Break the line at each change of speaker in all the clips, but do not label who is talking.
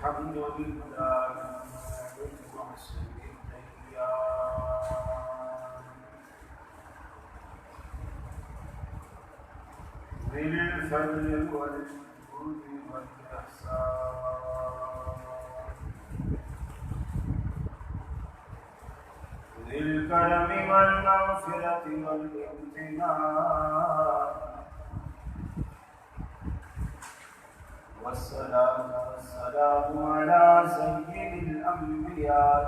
الحمد لله المحسن الديان ذي الفضل والجود والإحسان ذي الكرم والمغفرة والامتنان والصلاة والسلام على سيد الأنبياء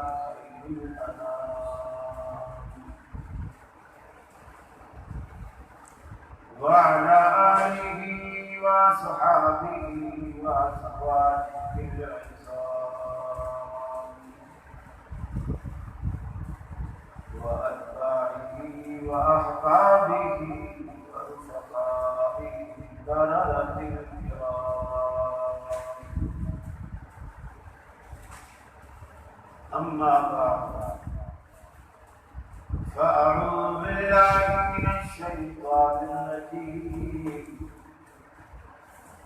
خير الأنام وعلى آله وصحابه وأزواجه العظام وأتباعه وأحبابه ورفقائه البررة الكرام أما بعد فأعوذ بالله من الشيطان الرجيم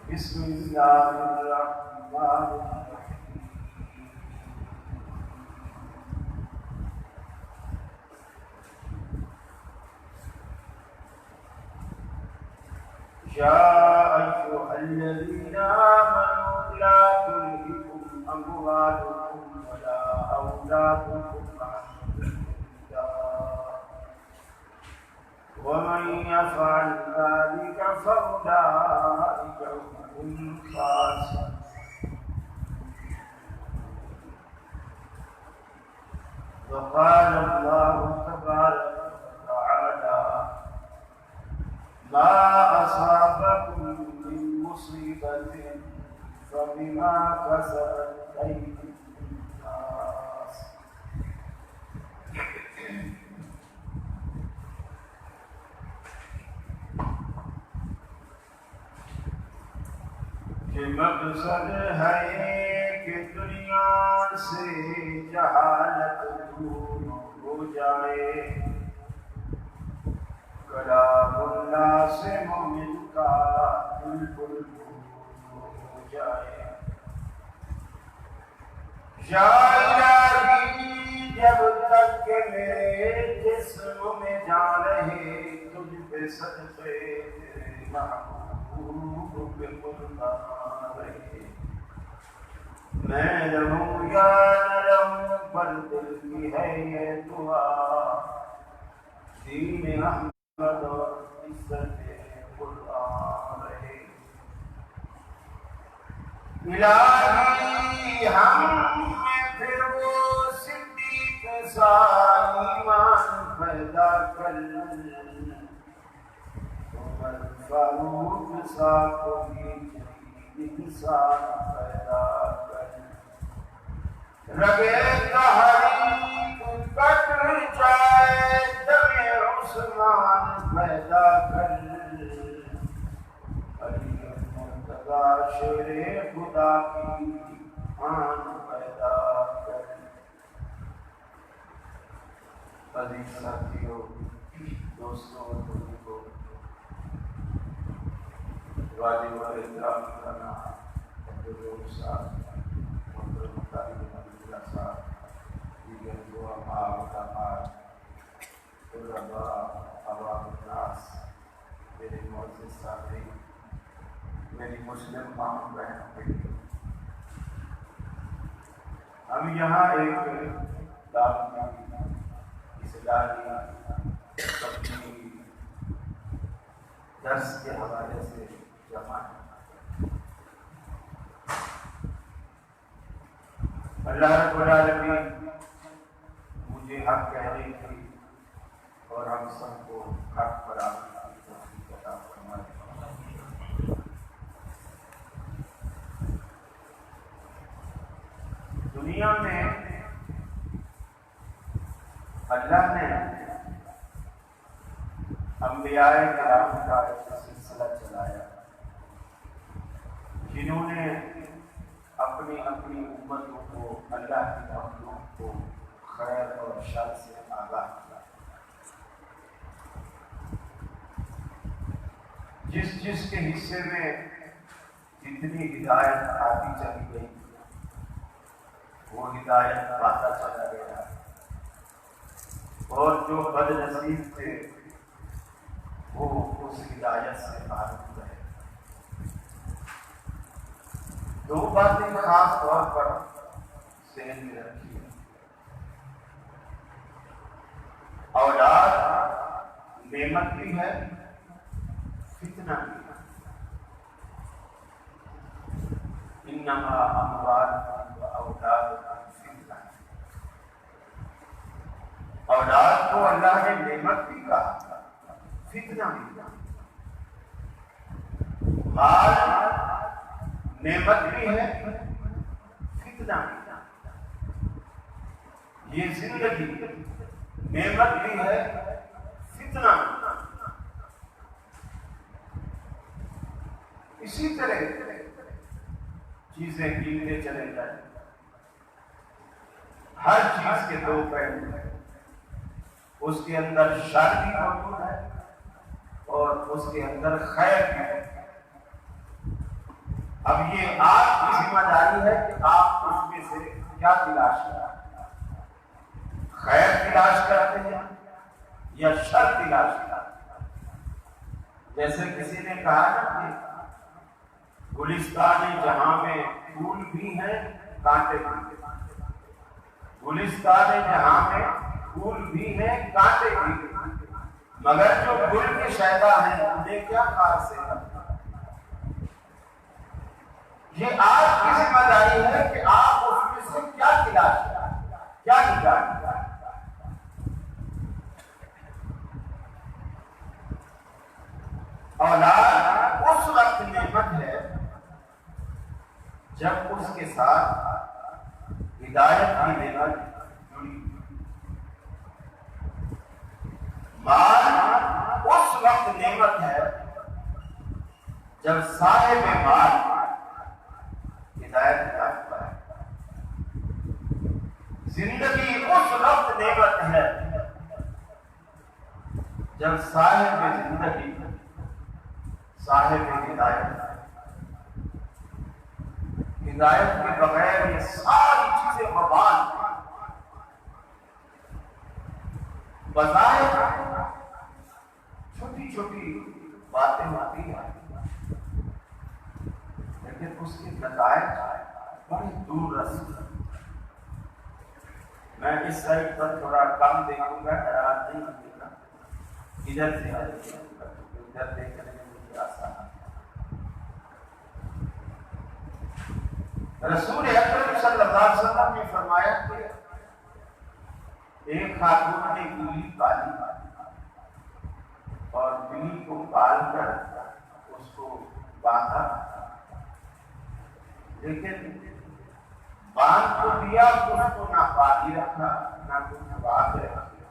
بسم الله الرحمن الرحيم يا أيها الذين آمنوا لا تلهكم أموالكم ولا أولادكم عن ذكر الله ومن يفعل ذلك فأولئك هم الخاسرون وقال الله تبارك وتعالى ما أصابكم من مصيبة فبما كسبت أيدي الناس کہ مقصد ہے کہ دنیا سے جہالت دور ہو جائے کلام اللہ سے مومن کا بالکل دور ہو جائے یا الہی جب تک کہ میرے جسم میں جان رہے تجھ پہ صدقے تیرے محبوب پہ قربان رہے میں رہوں یا نہ رہوں پر دل کی ہے یہ دعا دین احمد اور عزت قرآن رہے الہی ہم میں پھر وہ صدیق سا ایمان پیدا کر عمر فاروق سا کوئی انسان پیدا کر رگے تحریک کٹ جائے دم عثمان پیدا کر علی مرتضی شیر خدا کی آن پیدا کر عزیز ساتھیوں دوستوں بزرگوں واجب اور احترام کرنا عبدالروف صاحب محترم طالب عبداللہ صاحب دیگر علماء مقامات طلباء عوام الناس میرے معزز ساتھی میری مسلم ماں بہنوں کے لیے ہم یہاں ایک دعوت اصلاحی اپنی درس کے حوالے سے جمع ہے اللہ رب العالمین مجھے حق کہنے کی اور ہم سب کو حق پر عمل کی توفیق عطا فرمائے دنیا میں اللہ نے انبیاء کرام کا ایک سلسلہ چلایا جنہوں نے اپنی اپنی امتوں کو اللہ کی مخلوق کو خیر اور شر سے آگاہ کیا جس کے حصے میں جتنی ہدایت آتی چلی گئی وہ ہدایت پاتا چلا گیا، اور جو بد نصیب تھے وہ اس ہدایت سے محروم رہے۔ دو باتیں خاص طور پر ذہن میں رکھی، اولاد نعمت بھی ہے، فتنہ بھی ہے۔ انما اموالکم واولادکم فتنہ، اولاد کو اللہ نے نعمت بھی کہا، فتنہ بھی کہا۔ مال نعمت بھی ہے، فتنہ بھی کہا۔ یہ زندگی نعمت بھی ہے، فتنہ بھی کہا۔ اسی طرح چیزیں گنتے چلے جائیں، ہر چیز کے دو پہلو ہیں، اس کے اندر شر بھی موجود ہے اور اس کے اندر خیر بھی ہے۔ اب یہ آپ کی ذمہ داری ہے کہ آپ اس میں سے کیا تلاش کریں، خیر تلاش کرتے ہیں یا شر تلاش کرتے ہیں۔ جیسے کسی نے کہا نا کہ گلستان جہاں میں پھول بھی ہیں کانٹے بھی ہیں، گلستان جہاں میں پھول بھی ہیں کانٹے بھی ہیں، مگر جو گل کے شیدا ہیں انہیں کیا خاص ہے۔ یہ آپ کی ذمہ داری ہے کہ آپ اس میں سے کیا تلاش کریں، کیا نکالیں۔ اولاد اس وقت نعمت ہے جب اس کے ساتھ ہدایت کی نعمت جڑی۔ مال اس وقت نعمت ہے جب صاحب مال ہدایت یافتہ ہے۔ زندگی اس وقت نعمت ہے جب صاحب زندگی صاحب ہدایت ہے۔ ہدایت کے بغیر یہ ساری چیزیں وبال ہیں۔ بظاہر چھوٹی چھوٹی باتیں ہوتی ہیں لیکن اس کے نتائج بڑے دور رستے ہیں۔ میں اس سائڈ پر تھوڑا کم دیکھوں گا، رات نہیں دیکھا، ادھر سے ادھر دیکھنے میں مجھے آسان ہے۔ رسول اکرم صلی اللہ علیہ وسلم نے فرمایا کہ ایک خاتون نے بلی پالی اور بلی کو پال کر اس کو باندھا، لیکن باندھ کو دیا، اس کو نہ پانی رکھا نہ کچھ بات رکھی،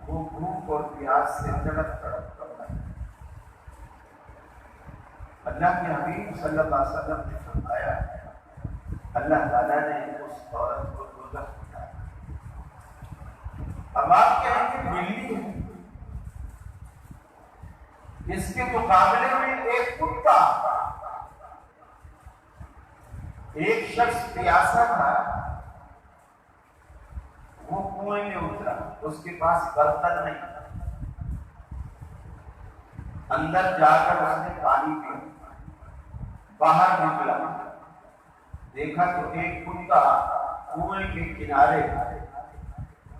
وہ بھوک اور پیاس سے تڑپ تڑپ کر رہی۔ اللہ کے حبیب صلی اللہ علیہ وسلم نے فرمایا اللہ تعالیٰ نے اس عورت کو دوزخ بنایا۔ اب آپ کہیں کہ بلی ہے، اس کے مقابلے میں ایک کتا، ایک شخص پیاسا تھا، وہ کنویں میں اترا، اس کے پاس برتن نہیں، اندر جا کر اس نے پانی پیا، باہر نکلا، دیکھا تو ایک کتا کنویں کے کنارے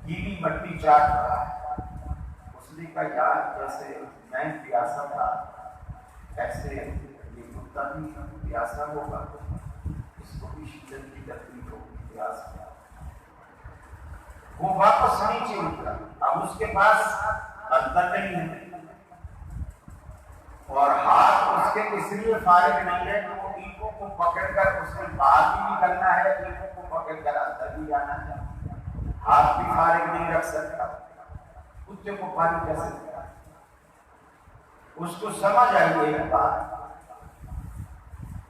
گیلی مٹی چاٹ رہا ہے۔ اس نے کہا یار جیسے میں پیاسا تھا ایسے یہ کتا بھی پیاسا ہوگا، اس کو بھی شدت کی تکلیف ہوگی، پیاس کیا۔ وہ واپس نیچے اترا، اب اس کے پاس برتن نہیں ہے اور ہاتھ اس کے اس لیے فارغ نہیں ہے کہ وہ اینٹوں کو پکڑ کر اس نے باہر بھی نکلنا ہے، اینٹوں کو پکڑ کر اندر بھی آنا ہے، ہاتھ بھی فارغ نہیں رکھ سکتا، کتے کو پانی کیسے دیا۔ اس کو سمجھ آئی ایک بات،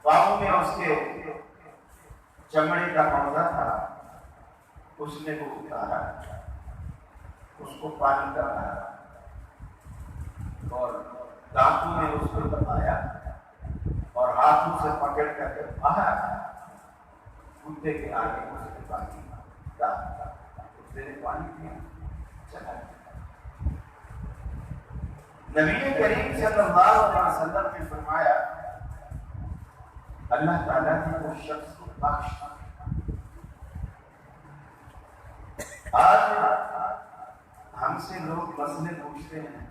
پاؤں میں اس کے چمڑے کا موزہ تھا، اس نے وہ اتارا، اس کو پانی کرایا اور دانتوں نے اس کو دبایا اور ہاتھوں سے پکڑ کر کے باہر کتے کے آگے اس نے پانی نبی کریم صلی اللہ علیہ وسلم نے فرمایا اللہ تعالیٰ نے وہ شخص کو بخش آج ہم سے لوگ مسئلے پوچھتے ہیں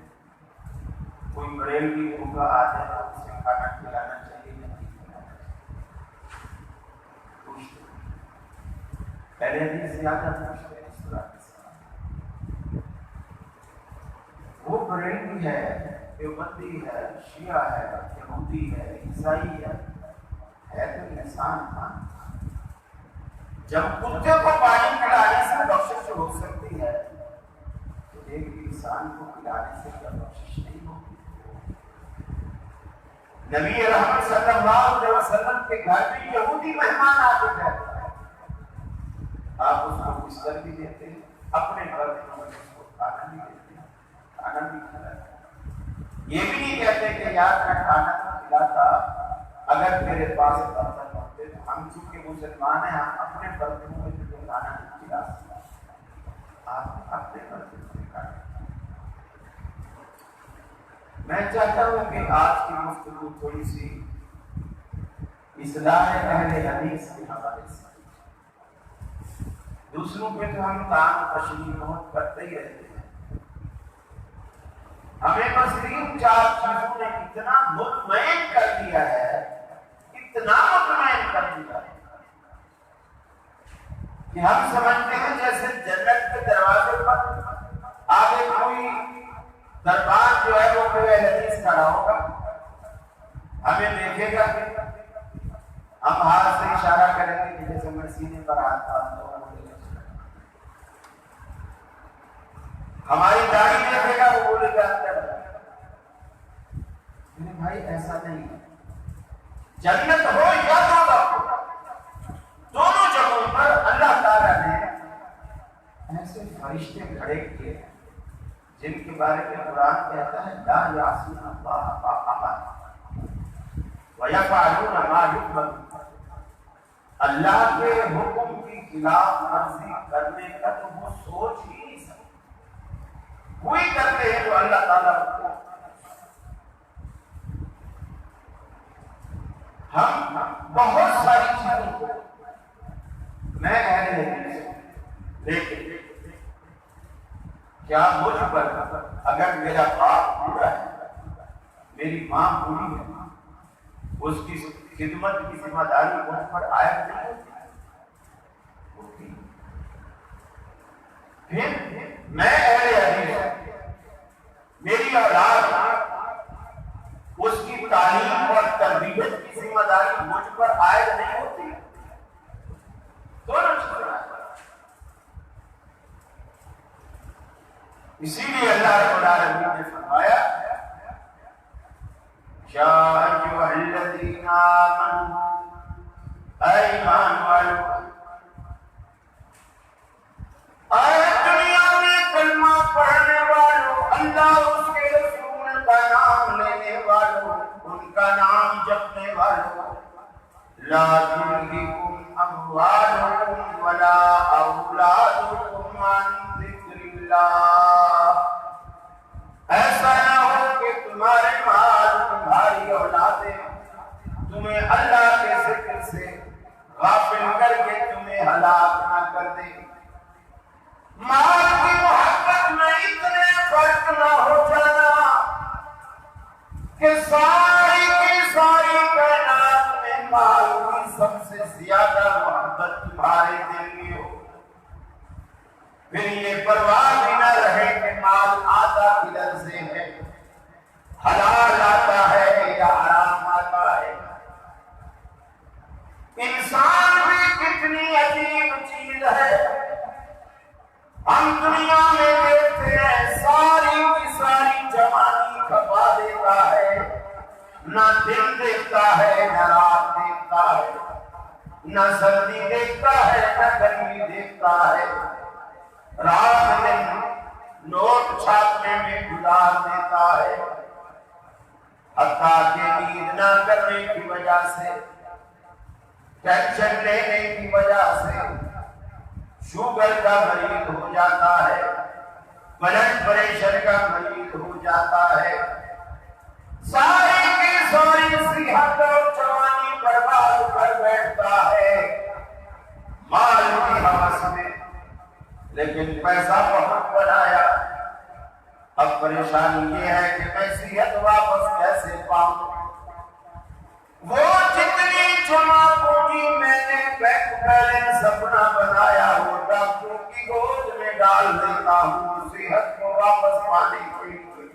کوئی بریلوی ہوگا آ جائے گا اسے کھانا کھلانا چاہیے یا نہیں کھلانا چاہیے پوچھتے پہلے بھی زیادہ پوچھتے ہیں اس طرح کے سوال وہ بریلوی ہے دیوبندی ہے شیعہ ہے یہودی ہے عیسائی ہے تو انسان تھا جب کتے کو پانی پلانے سے بخشش ہو سکتی ہے تو ایک انسان کو پلانے سے کیا بخشش نہیں ہوگی؟ نبی رحمت صلی اللہ علیہ وسلم کے گھر میں یہودی مہمان آتے رہتے ہیں آپ اس کو بستر بھی دیتے ہیں اپنے گھر میں اس کو کھانا بھی دیتے ہیں کھانا بھی کھلاتے ہیں یہ بھی نہیں کہتے کہ یار میں کھانا تو کھلاتا اگر میرے پاس برتن ہوتے تو ہم چونکہ مسلمان ہیں ہم اپنے برتنوں میں جو کھانا نہیں کھلا سکتے آپ اپنے برتنوں میں کھانا میں چاہتا ہوں کہ آج کی گفتگو تھوڑی سی اصلاح اہل حدیث کے حوالے سے دوسروں پہ تو ہم تان تشریح بہت کرتے ہی رہتے ہیں ہمیں بس ان چار چیزوں نے اتنا مطمئن کر دیا ہے اتنا مطمئن کر دیا ہے کہ ہم سمجھتے ہیں جیسے جنت کے دروازے پر آگے کوئی دربار جو ہے وہ کوئی حدیث کھڑا ہوگا ہمیں دیکھے گا ہم ہاتھ سے اشارہ کریں گے کہ جیسے میں سینے پر ہاتھ ڈالتا ہوں ہماری داڑھی دیکھے گا وہ بولے گا بھائی ایسا نہیں ہے جنت ہو یا دونوں جگہوں پر اللہ تعالیٰ نے ایسے فرشتے کھڑے کیے ہیں جن کے بارے میں قرآن کہتا ہے لا یعصون اللہ ما امرهم ویفعلون ما یؤمرون اللہ کے حکم کی خلاف ورزی کرنے کا تو وہ سوچ ہی نہیں سکتے وہی کرتے ہیں جو اللہ تعالیٰ کو ہم بہت ساری چیزوں کو میں کہہ رہے لیکن کیا مجھ پر اگر میرا باپ بوڑھا ہے میری ماں بوڑھی ہے اس کی خدمت کی ذمہ داری مجھ پر عائد نہیں ہوتی پھر میں اہل حدیث میری اولاد اس کی تعلیم اور تربیت کی ذمہ داری مجھ پر عائد نہیں ہوتی دونوں اسی لیے اللہ رب العالمین نے فرمایا یا ایھا الذین آمنوا اے ایمان والو اے دنیا میں کلمہ پڑھنے والوں اللہ اس کے رسول کا نام لینے والوں ان کا نام جپنے والوں لا تلہکم اموالکم ولا اولادکم عن ذکر اللہ ایسا نہ ہو کہ تمہارے مال تمہاری اولادیں تمہیں اللہ کے ذکر سے غافل کر کے تمہیں ہلاک نہ کر دے مال کی محبت میں اتنے فرق نہ ہو جانا کہ ساری کی ساری کائنات میں مال کی سب سے زیادہ محبت تمہارے دل میں ہو پھر یہ پرواہ بھی نہ رہے کہ مال آتا کدھر سے ہے حلال آتا ہے یا حرام آتا ہے انسان بھی کتنی عجیب چیز ہے ہم دنیا میں دیکھتے ہیں ساری کی ساری جوانی کھپا دیتا ہے نہ دن دیکھتا ہے نہ رات دیکھتا ہے نہ سردی دیکھتا ہے نہ گرمی دیکھتا ہے رات دن نوٹ چھاپنے میں گزار دیتا ہے حتیٰ کہ نیند نہ کرنے کی وجہ سے ٹینشن لینے کی وجہ سے شوگر کا مریض ہو جاتا ہے بلڈ پریشر کا مریض ہو جاتا جاتا ہے، ساری کی ساری صحت اور جوانی برباد کر بیٹھتا ہے مال کی ہوس میں، لیکن پیسہ بہت بنایا۔ اب پریشانی یہ ہے کہ میں صحت واپس کیسے پاؤں؟ وہ جتنی جمع پونجی میں نے بینک بیلنس اپنا بنایا وہ ڈاکٹروں کی گود میں ڈال دیتا ہوں صحت کو واپس پانے کے لیے،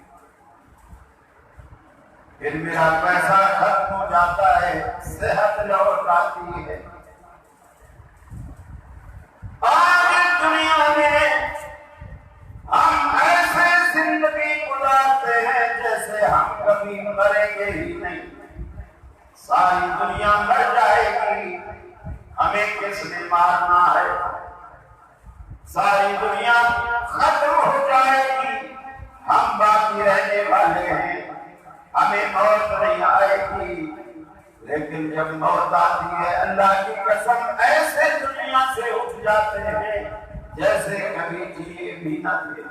پھر میرا پیسہ ختم ہو جاتا ہے، صحت لوٹ آتی ہے۔ آج دنیا میں ہم ایسے زندگی گزارتے ہیں جیسے ہم کبھی مریں گے ہی نہیں، ساری دنیا مر جائے گی، ہمیں کس نے مارنا ہے؟ ساری دنیا ختم ہو جائے گی، ہم باقی رہنے والے ہیں، ہمیں موت نہیں آئے گی۔ لیکن جب موت آتی ہے اللہ کی قسم ایسے دنیا سے اٹھ جاتے ہیں جیسے کبھی جیے بھی نہ تھے۔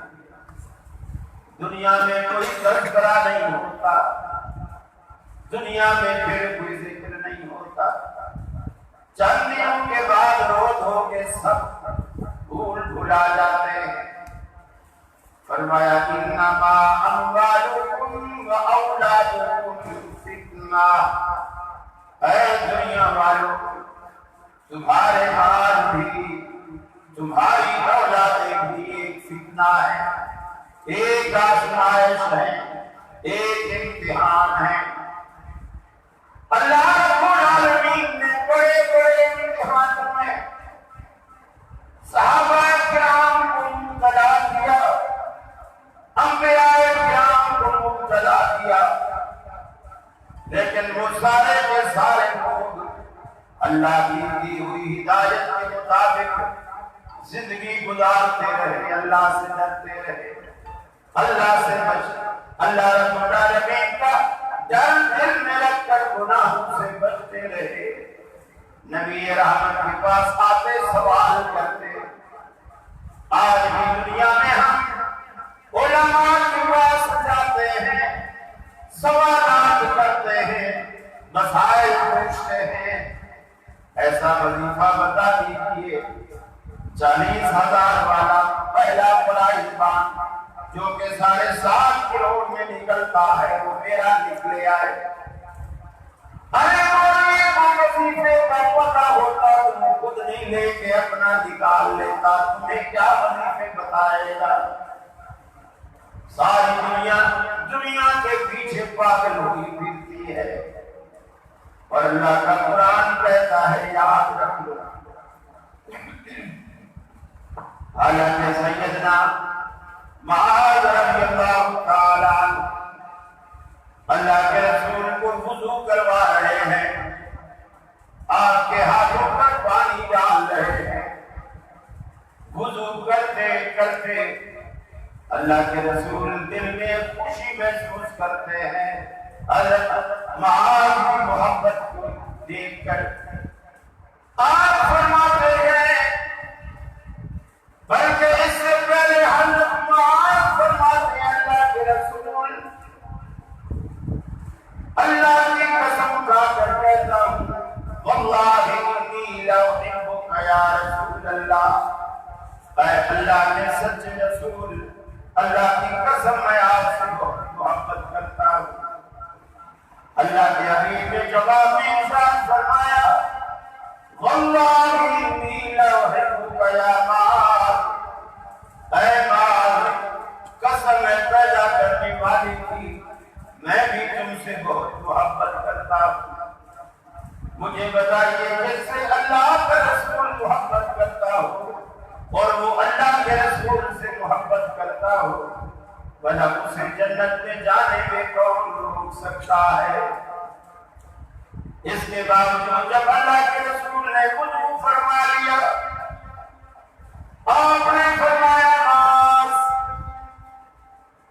دنیا میں کوئی تذکرہ نہیں ہوتا، دنیا میں پھر کوئی ذکر نہیں ہوتا، چند دنوں کے بعد روز ہو کے سب بھول بھلا جاتے ہیں۔ فرمایا انما اموالکم و اولادکم فتنہ، اے دنیا والوں تمہارے مال بھی تمہاری اولادیں بھی ایک فتنہ ہے، ایک آزمائش ہے، ایک امتحان ہے۔ اللہ رب العالمین نے بڑے بڑے امتحانوں میں صحابہ کرام کو مبتلا کیا، انبیاء کرام کو مبتلا کیا، لیکن وہ سارے کے سارے لوگ اللہ کی دی ہوئی ہدایت کے مطابق زندگی گزارتے رہے، اللہ سے ڈرتے رہے، اللہ سے اللہ رب العالمین کا ڈر دل میں رکھ کر گناہوں سے بچتے رہے۔ نبی رحمت کے پاس آتے سوال کرتے۔ آج بھی دنیا میں ہم علماء کے پاس جاتے ہیں، سوالات کرتے ہیں، مسائل پوچھتے ہیں۔ ایسا وظیفہ بتا دیجیے 40,000 والا پہلا پرائز بانڈ جو کہ 7.5 کروڑ میں نکلتا ہے وہ میرا نکلے آئے۔ ارے مولوی کو وظیفے کا پتہ ہوتا تم خود نہیں لے کے اپنا نکال لیتا، تمہیں کیا وظیفے بتائے گا؟ ساری دنیا کے پیچھے پاگل ہوئی پھرتی ہے، اور اللہ کا قرآن کہتا ہے یاد رکھ لو۔ حالانکہ سیدنا معاذ رضی اللہ تعالی عنہ اللہ کے رسول کو وضو کروا رہے ہیں، آپ کے ہاتھوں پر پانی ڈال رہے ہیں، وضو کرتے کرتے اللہ کے رسول دل میں خوشی محسوس کرتے ہیں حضرت معاذ کی محبت کو دیکھ کر۔ آپ فرماتے ہیں بلکہ اس سے پہلے حضرت معاذ فرماتے ہیں اللہ کے رسول اللہ کی قسم کھا کر کہتا ہوں واللہ انی لاحبک یا رسول اللہ، اے اللہ کے سچے رسول اللہ کی قسم میں آپ سے بہت محبت کرتا ہوں۔ اللہ کے حبیب نے جواب میں ارشاد فرمایا واللہ انی لاحبک یا معاذ، اے معاذ قسم ہے پیدا کرنے والی کی میں بھی تم سے بہت محبت کرتا ہوں۔ مجھے بتائیے جس سے اللہ کا رسول محبت کرتا ہو اور وہ اللہ کے رسول سے محبت کرتا ہو بھلا اسے جنت میں جانے میں کون روک سکتا ہے؟ اس کے باوجود جب اللہ کے رسول نے وضو فرما لیا، آپ نے فرمایا معاذ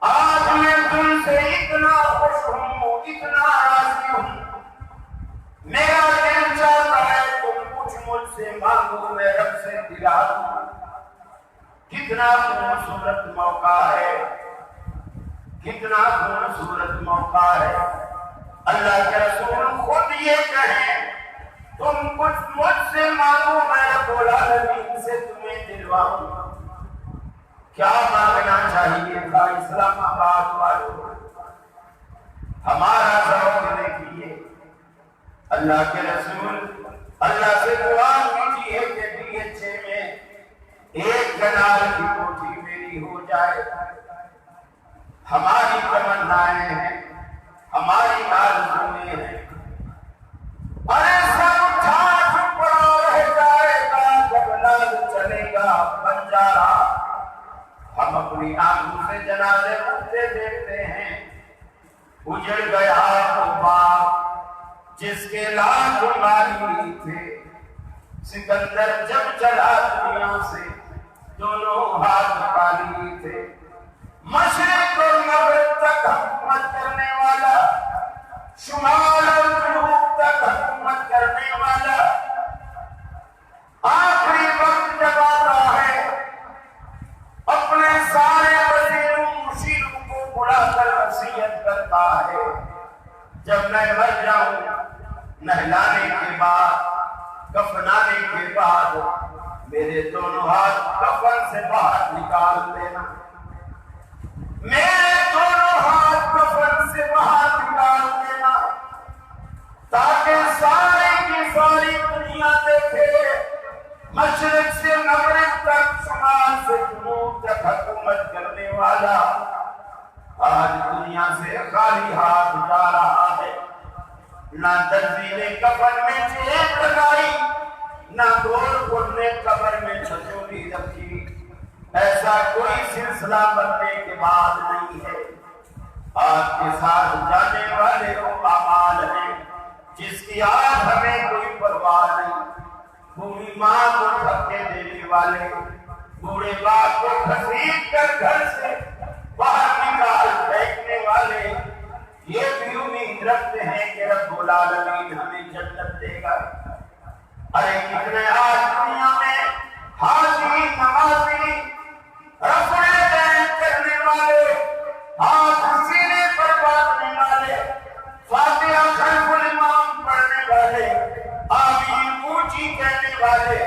آج میں تم سے اتنا خوش ہوں، اتنا راضی ہوں، میرا دل چاہتا ہے تم کچھ مجھ سے مانگو میں رب سے دلا دوں۔ کتنا خوبصورت موقع ہے، کتنا خوبصورت موقع ہے. اللہ کے رسول خود یہ کہیں تم کچھ مجھ سے مانگو میں رب العالمین سے تمہیں دلواؤں. کیا مانگنا چاہیے تھا اسلام آباد والوں؟ ہمارا ذوق دیکھیے. اللہ کے رسول اللہ سے دعا کیجیے کہ DHA میں ایک کنال کی کوٹھی میری ہو جائے. ہماری تمنائیں ہیں, ہماری آرزویں ہیں. ارے سب اٹھا چپ رہ جائے گا جب لال چلے گا بنجارا. ہم اپنی آنکھوں سے جنازے اٹھتے دیکھتے ہیں. اجڑ گیا وہ باغ جس کے لاکھ مالی تھے. سکندر جب چلا دنیا سے دونوں ہاتھ خالی تھے. مشرق اور مغرب تک حکومت کرنے والا, شمال اور جنوب تک حکومت کرنے والا, آخری وقت جب آتا ہے اپنے سارے وزیروں مشیروں کو بلا کر وصیت کرتا ہے جب میں مر جاؤں نہلانے کے بعد کفنانے کے بعد میرے دونوں ہاتھ کفن سے باہر نکال دینا. میرے دونوں ہاتھ کفن سے باہر نکال دینا تاکہ ساری کی ساری دنیا دیکھے مشرق سے مغرب تک شمال سے جنوب تک حکومت کرنے والا آج دنیا سے خالی ہاتھ جا رہا ہے. نہ درزی نے کفن میں چیپ لگائی, نہ گول نے قبر میں چھجوری رکھی. ایسا کوئی سلسلہ بننے کے بعد نہیں ہے. آپ کے ساتھ جانے والے وہ اعمال ہیں جس کی آج ہمیں کوئی پرواہ نہیں. بوڑھی ماں کو دھکے دینے والے, بوڑھے باپ کو گھسیٹ کر گھر سے باہر نکال پھینکنے والے, یہ بھی امید رکھتے ہیں کہ رب العالمین ہمیں جنت دے گا. ارے کتنے آج دنیا میں حاجی نمازی رفع دین کرنے والے, ہاتھ سینے پر باندھنے والے, فاتحہ خلف الامام پڑھنے والے, آمین اونچی کہنے والے,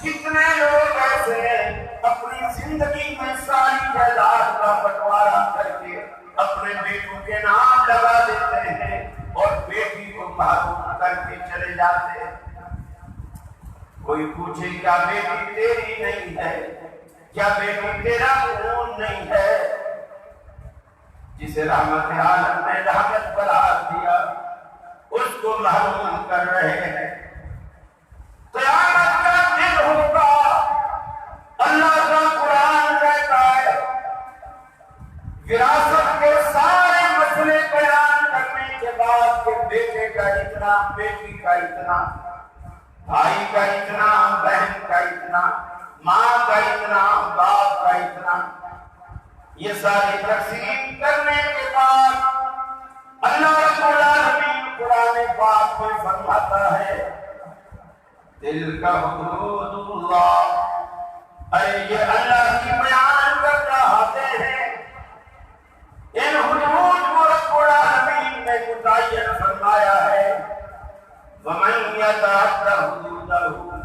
کتنے لوگ ایسے ہیں اپنی زندگی میں ساری جائیداد کا بٹوارا کر کے اپنے بیٹوں کے نام لگا دیتے ہیں اور بیٹی کو محروم کر کے چلے جاتے ہیں. کوئی پوچھے کیا بیٹی تیری نہیں ہے, کیا بیٹی تیرا خون نہیں ہے؟ جسے رحمت عالم نے رحمت قرار دیا اس کو محروم کر رہے ہیں. قیامت کا دن ہوگا, اللہ کا قرآن کہتا ہے وراثت کے سارے مسئلے بیان کرنے کے بعد کہ بیٹے کا اتنا, بیٹی کا اتنا, بھائی کا اتنا, بہن کا اتنا, ماں کا اتنا, باپ کا اتنا, یہ ساری تقسیم کرنے کے بعد اللہ رب العالمین قرآن پاک میں فرماتا ہے تلک حدود اللہ. ارے یہ اللہ کی بیان کر چاہتے ہیں, ان حدود کو رب العالمین نے متعین فرمایا ہے. وَمَنْ يَتَعَدَّ حُدُودَهُ,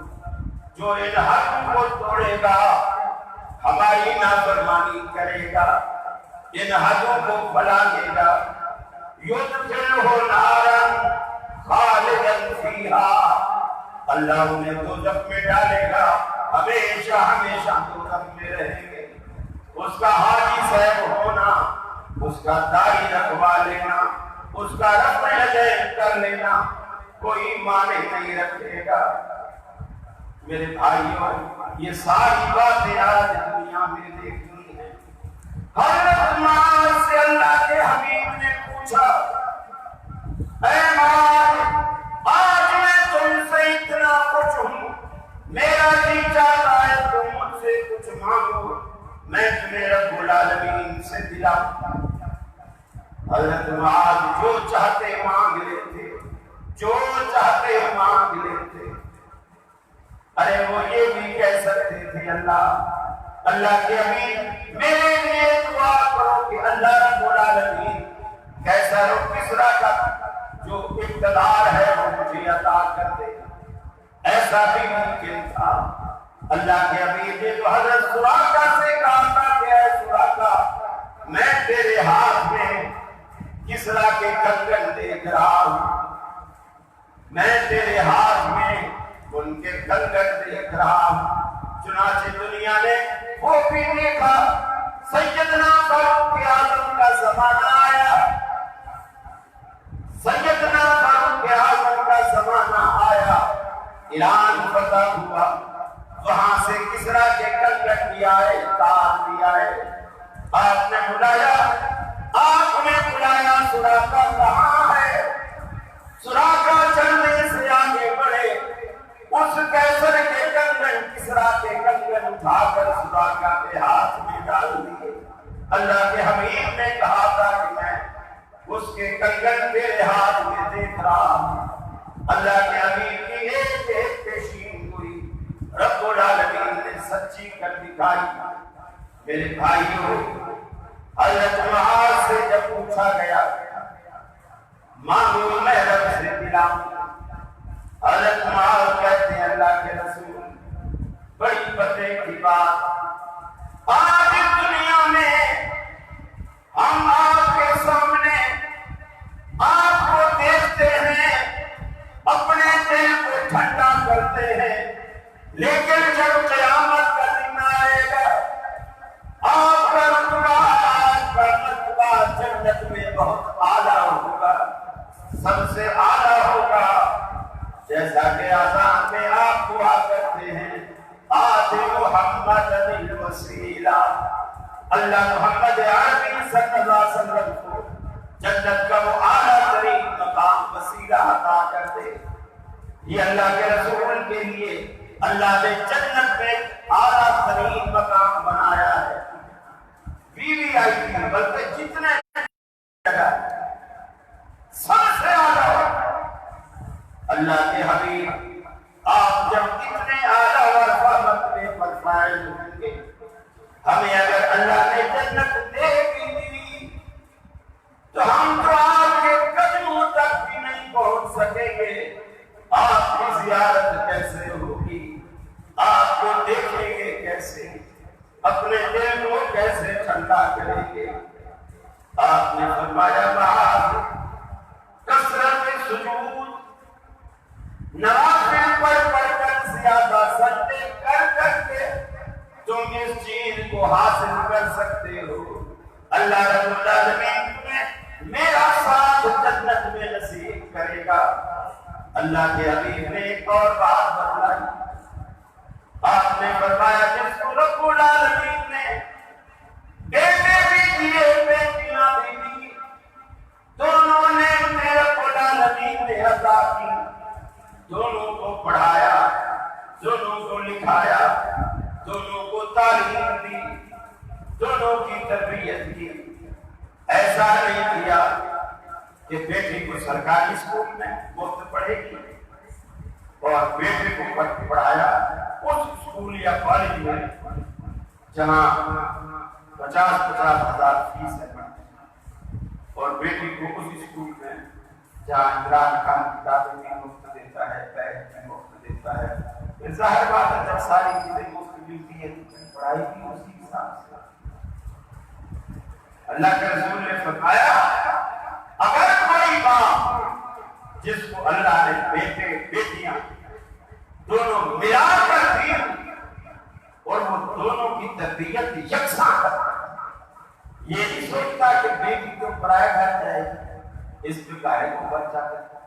جو ان حد کو توڑے گا ہماری نافرمانی کرے گا, ان حدوں کو پھلانگے گا, يُدْخِلْهُ نَارًا خَالِدًا فِيهَا, اللہ انہیں دوزخ میں ڈالے گا, ہمیشہ ہمیشہ دوزخ میں رہیں گے. اس کا حاجی صاحب ہونا, اس کا داڑھی رکھوا لینا, اس کا رفع یدین کر لینا کوئی معنی نہیں رکھے گا. میرے بھائیوں, یہ ساری باتیں آج دنیا میں دیکھنی ہیں. حضرت معاذ سے اللہ کے حبیب نے پوچھا, اے معاذ, آج میں تم سے اتنا کچھ ہوں, میرا جی چاہتا ہے تم مجھ سے کچھ مانگو, میں تمہیں رب العالمین سے دلاؤں. حضرت معاذ جو چاہتے مانگ لیتے, جو چاہتے مانگ لیتے. ارے وہ یہ بھی کہہ سکتے تھے اللہ, اللہ کے امین میرے لیے دعا کرو کہ اللہ رب العالمین اقتدار ہے وہ مجھے عطا کر دے. ایسا بھی ممکن تھا. اللہ کے حبیب نے جو حضرت سراقہ سے کہا تھا کہ اے سراقہ میں تیرے ہاتھ میں کسرا کے کنگن دیکھ رہا ہوں, میں تیرے ہاتھ میں ان کے کنگن دیکھ رہا ہوں. چنانچہ دنیا نے وہ بھی دیکھا. سیدنا فاروق اعظم کا زمانہ آیا, سیدنا فاروق اعظم کا زمانہ آیا. ایران فتح ہوا, وہاں سے کسرا کے کنگن بھی آئے, تاج بھی آئے. آپ نے بلایا, آپ نے بلایا سراقہ کہاں ہے. سراقہ چلنے سے آگے بڑھے, اس کیسر کے کنگن کسرا کے کنگن اٹھا کر سراقہ کے ہاتھ میں ڈال دیے. اللہ کے حبیب نے کہا تھا کہ میں اس کے کنگن تیرے ہاتھ میں دیکھ رہا ہوں. اللہ کے حبیب کی ایک ایک پیشین ہوئی رب العالمین نے سچی کر دکھائی. میرے بھائیوں, حضرت معاذ سے جب پوچھا گیا مانگو میں رب سے دلاؤں, حضرت معاذ کہتے ہیں اللہ کے رسول بڑی پتے کی بات, آج دنیا میں ہم آپ کے سامنے آپ کو دیکھتے ہیں, اپنے دل کو ٹھنڈا کرتے ہیں, لیکن جب قیامت کا دن آئے گا آپ کا رتبہ, آپ کا رتبہ جنت میں بہت اعلیٰ ہوگا, سب سے اعلیٰ ہوگا. جیسا کہ آزان میں آپ دعا کرتے ہیں آت محمد الوسیلہ, اللہ محمد عربی صلی اللہ علیہ وسلم کو جنت کا وہ اعلیٰ ترین مقام وسیلہ عطا کر دے. یہ اللہ کے رسول کے لیے اللہ نے جنت میں اعلیٰ ترین مقام بنایا ہے. بیوی آئی تھی بلکہ جتنے جگہ سب سے اعلیٰ. اللہ کے حبیب آپ جب اتنے اعلیٰ ورفاقت میں فرمائے ہوں گے, ہمیں اگر اللہ نے جنت دے بھی دی تو ہم تو آپ کے قدموں تک بھی نہیں پہنچ سکیں گے. آپ کی زیارت کیسے ہوگی, آپ کو دیکھیں گے کیسے, اپنے دل کو کیسے ٹھنڈا کریں گے. آپ نے فرمایا معاذ کثرت سجود, نوافل پڑھ کر زیادہ سجدے کر کے تم اس چیز کو حاصل کر سکتے ہو. اللہ رب العالمین تمہیں میرا ساتھ جنت میں نصیب کرے گا. اللہ کے حبیب نے ایک اور بات بتلائی. آپ نے فرمایا جس کو رب العالمین نے بیٹے بھی دیے بیٹیاں بھی دی, دونوں نے رب العالمین نے عطا کی, دونوں کو پڑھایا, دونوں کو لکھایا, دونوں کو تعلیم دی, دونوں کی تربیت کی. ایسا نہیں کیا کہ بیٹی کو سرکاری اسکول میں مفت پڑھے گی اور بیٹے کو پڑھایا اس اسکول یا کالج میں جہاں 50,000 فیس ہے, اور بیٹی کو اس اسکول میں جہاں عمران خان کتابیں بھی مفت دیتا ہے, بیگ بھی مفت دیتا ہے. ظاہر بات ہے جب ساری چیزیں مفت ملتی ہے تو پڑھائی بھی اسی حساب سے. اللہ کے رسول نے فرمایا اگر کوئی باپ جس کو اللہ نے بیٹے بیٹیاں دونوں ملا کر دی اور وہ دونوں کی تربیت یکساں کرتا, یہ نہیں سوچتا کہ بیٹی تو پرائے گھر جائے گی, اس پہ کو بچہ کرتا,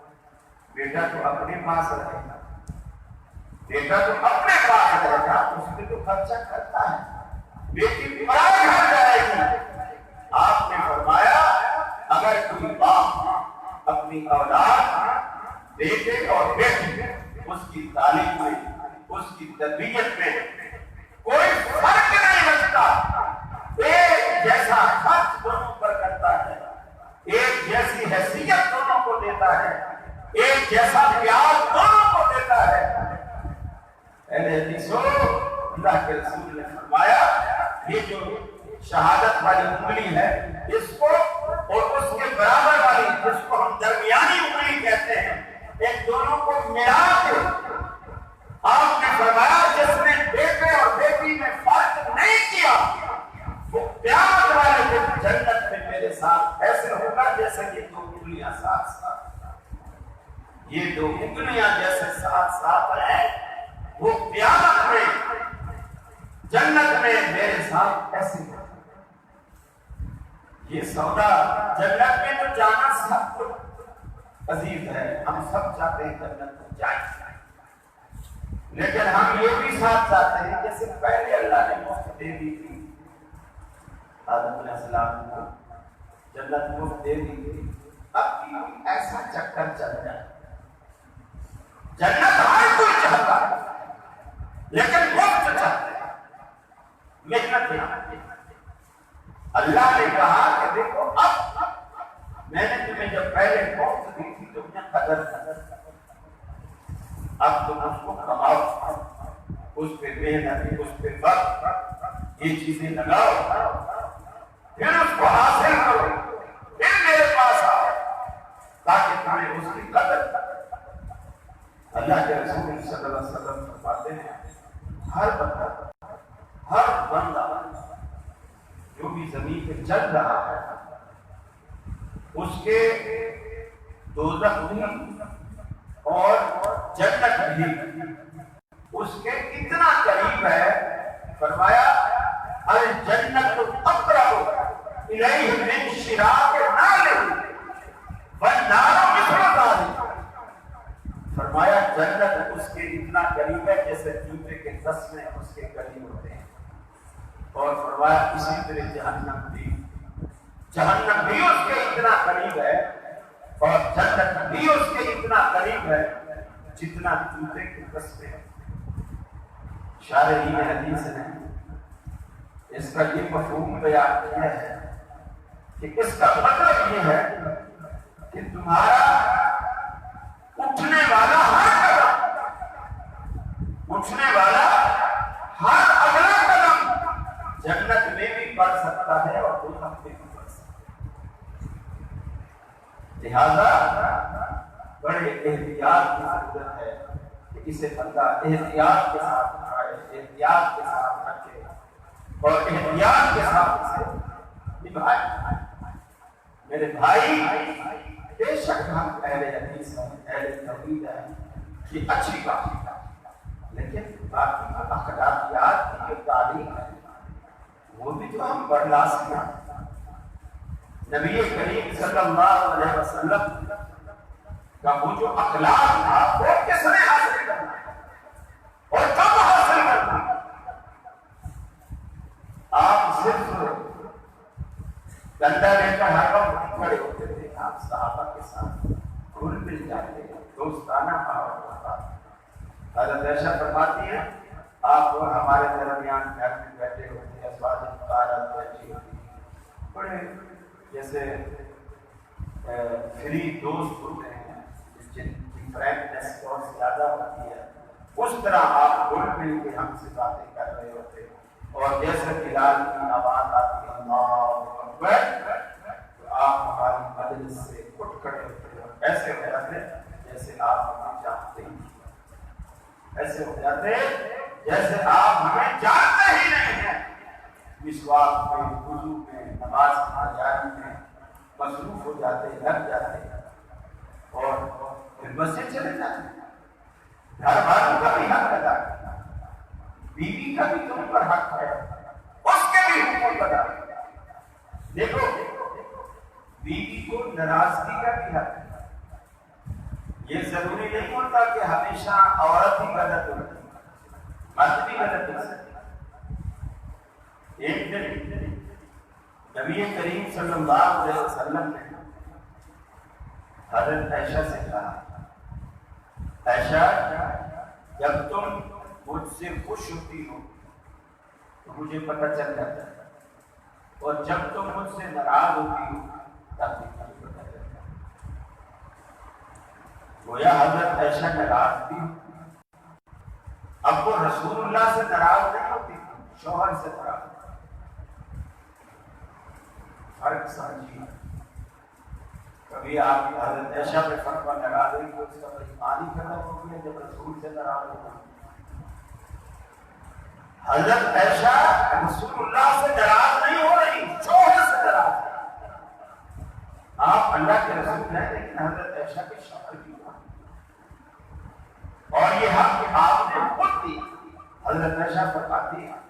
بیٹا تو اپنے پاس رہے گا, بیٹا تو اپنے پاس رہے گا, اس پہ تو خرچہ کرتا ہے, بیٹی پرائے گھر جائے گی. آپ نے فرمایا اگر کوئی باپ اپنی اولاد بیٹے اور بیٹی اس کی تعلیم میں اس کی تربیت میں کوئی فرق نہیں رکھتا, ایک جیسا خرچ دونوں پر کرتا ہے, ایک جیسی حیثیت دونوں کو دیتا ہے, ایک جیسا پیار دونوں کو دیتا ہے. اہل حدیثوں, اللہ کے رسول نے فرمایا یہ جو شہادت والی انگلی ہے اس کو اور اس کے برابر والی جس کو ہم درمیانی انگلی کہتے ہیں ساتھ ایسے ہوگا جیسے یہ دو انگلیاں ساتھ ساتھ، یہ دو انگلیاں جیسے ساتھ ساتھ ہیں، وہ قیامت میں جنت میں میرے ساتھ ایسے ہوگا۔ یہ سودا جنت میں تو جانا سب کو عزیز ہے، ہم سب چاہتے ہیں جنت میں جائیں، لیکن ہم یہ بھی ساتھ چاہتے ہیں جیسے پہلے اللہ نے مفت دے دی تھی آدم علیہ السلام کو، جنت مفت دے دی تھی، اب بھی ایسا چکر چل رہا ہے۔ جنت ہر کوئی چاہتا ہے لیکن مفت چاہتے ہیں، محنت نہیں۔ اللہ نے کہا کہ دیکھو اب میں نے تمہیں جب پہلے مفت دی تھی تم نے قدر قدر، اب تم اس کو کماؤ، اس پہ محنت، اس پہ وقت، یہ چیزیں لگاؤ، پھر اس کو حاصل کرو، پھر میرے پاس آؤ تاکہ تمہیں اس کی قدر۔ اللہ کے رسول صلی اللہ علیہ وسلم فرماتے ہیں ہر بندہ جو بھی زمین پہ چل رہا ہے اس کے دوزخ بھی اور جنت بھی اس کے کتنا قریب ہے، فرمایا الجنت اقرب الیہ من شراک نعل والنار مثل ذلک، فرمایا جنت اس کے اتنا قریب ہے جیسے جوتے کے تسمے اس کے قریب ہوتے ہیں، اور فرمایا اسی طرح جہنم بھی اس کے اتنا قریب ہے اور جنت بھی اس کے اتنا قریب ہے جتنا جوتے کے تسمے ہیں۔ شارحین حدیث نے اس کا یہ مفہوم بیان کیا ہے کہ اس کا مطلب یہ ہے کہ تمہارا اٹھنے والا ہر اگلا قدم جنت میں بھی پڑ سکتا ہے اور دوزخ میں بھی پڑ سکتا ہے، لہذا بڑے احتیاط کی ضرورت ہے کہ اسے بندہ احتیاط کے ساتھ اٹھائے، احتیاط کے ساتھ رکھے اور احتیاط کے ساتھ اسے نبھائے۔ میرے بھائی بے شک ہم اہل حدیث ہیں، اہل توحید ہیں، یہ اچھی بات ہے، لیکن باقی اخلاقیات کی جو تعلیم ہے وہ بھی تو ہم برداشت کریں۔ نبی کریم صلی اللہ علیہ وسلم کا وہ جو اخلاق تھا وہ کس نے حاصل کرنا اور کب حاصل کرنا؟ آپ صرف ڈنڈا لے کر ہر وقت کھڑے ہوتے تھے، آپ صحابہ کے ساتھ گھل مل جاتے ہیں، دوستانہ ماحول ہوتا۔ حضرت عائشہ فرماتی ہیں آپ ہمارے درمیان گھر میں بیٹھے ہوتے ہیں، ازواج مطہرات بیٹھی ہوتی ہیں، بڑے جیسے فری دوست ہوتے ہیں جن کی فرینکنس بہت زیادہ ہوتی ہے، اس طرح آپ گھل مل کے ہم سے باتیں کر رہے ہوتے، اور جیسے بلال کی آواز آتی ہے اللہ اکبر تو آپ ہماری مجلس سے اٹھ کھڑے ہوتے ہیں، ایسے ہو جاتے جیسے آپ ہمیں جانتے ہی، ایسے ہو جاتے جیسے آپ ہمیں جانتے ہی نہیں ہیں۔ مسواک میں، وضو میں، نماز جاری میں مصروف ہو جاتے، لگ جاتے اور پھر مسجد چلے جاتے۔ گھر والوں کا بھی حق ادا کرنا، بیوی کا بھی تم پر حق ہے، اس کے بھی حقوق ادا کرنا۔ دیکھو بیوی کو ناراضگی کا بھی حق ہے، یہ ضروری نہیں ہوتا کہ ہمیشہ عورت ہی غلط ہوتی، مرد بھی غلط ہو سکتی۔ ایک دن نبی کریم صلی اللہ علیہ وسلم نے حضرت عائشہ سے کہا عائشہ جب تم مجھ سے خوش ہوتی ہو تو مجھے پتہ چل جاتا ہے، اور جب تم مجھ سے ناراض ہوتی ہو تب بھی مجھے پتہ چلتا ہے۔ گویا حضرت عائشہ ناراض تھی، اب وہ رسول اللہ سے ناراض نہیں ہوتی تھی، شوہر سے ناراض ہوتی۔ فرق سمجھیے، کبھی آپ حضرت عائشہ پہ فرق پر ناراض ہوئی تو اس کا ایمان ہی ختم ہو گیا جب رسول سے ناراض ہوگا۔ حضرت عائشہ رسول اللہ سے ناراض نہیں ہو رہی، شوہر سے ناراض ہے۔ آپ اللہ کے رسول ہیں لیکن حضرت عائشہ کے شوہر بھی ہوا، اور یہ حق آپ نے خود دی۔ حضرت عائشہ فرماتی ہیں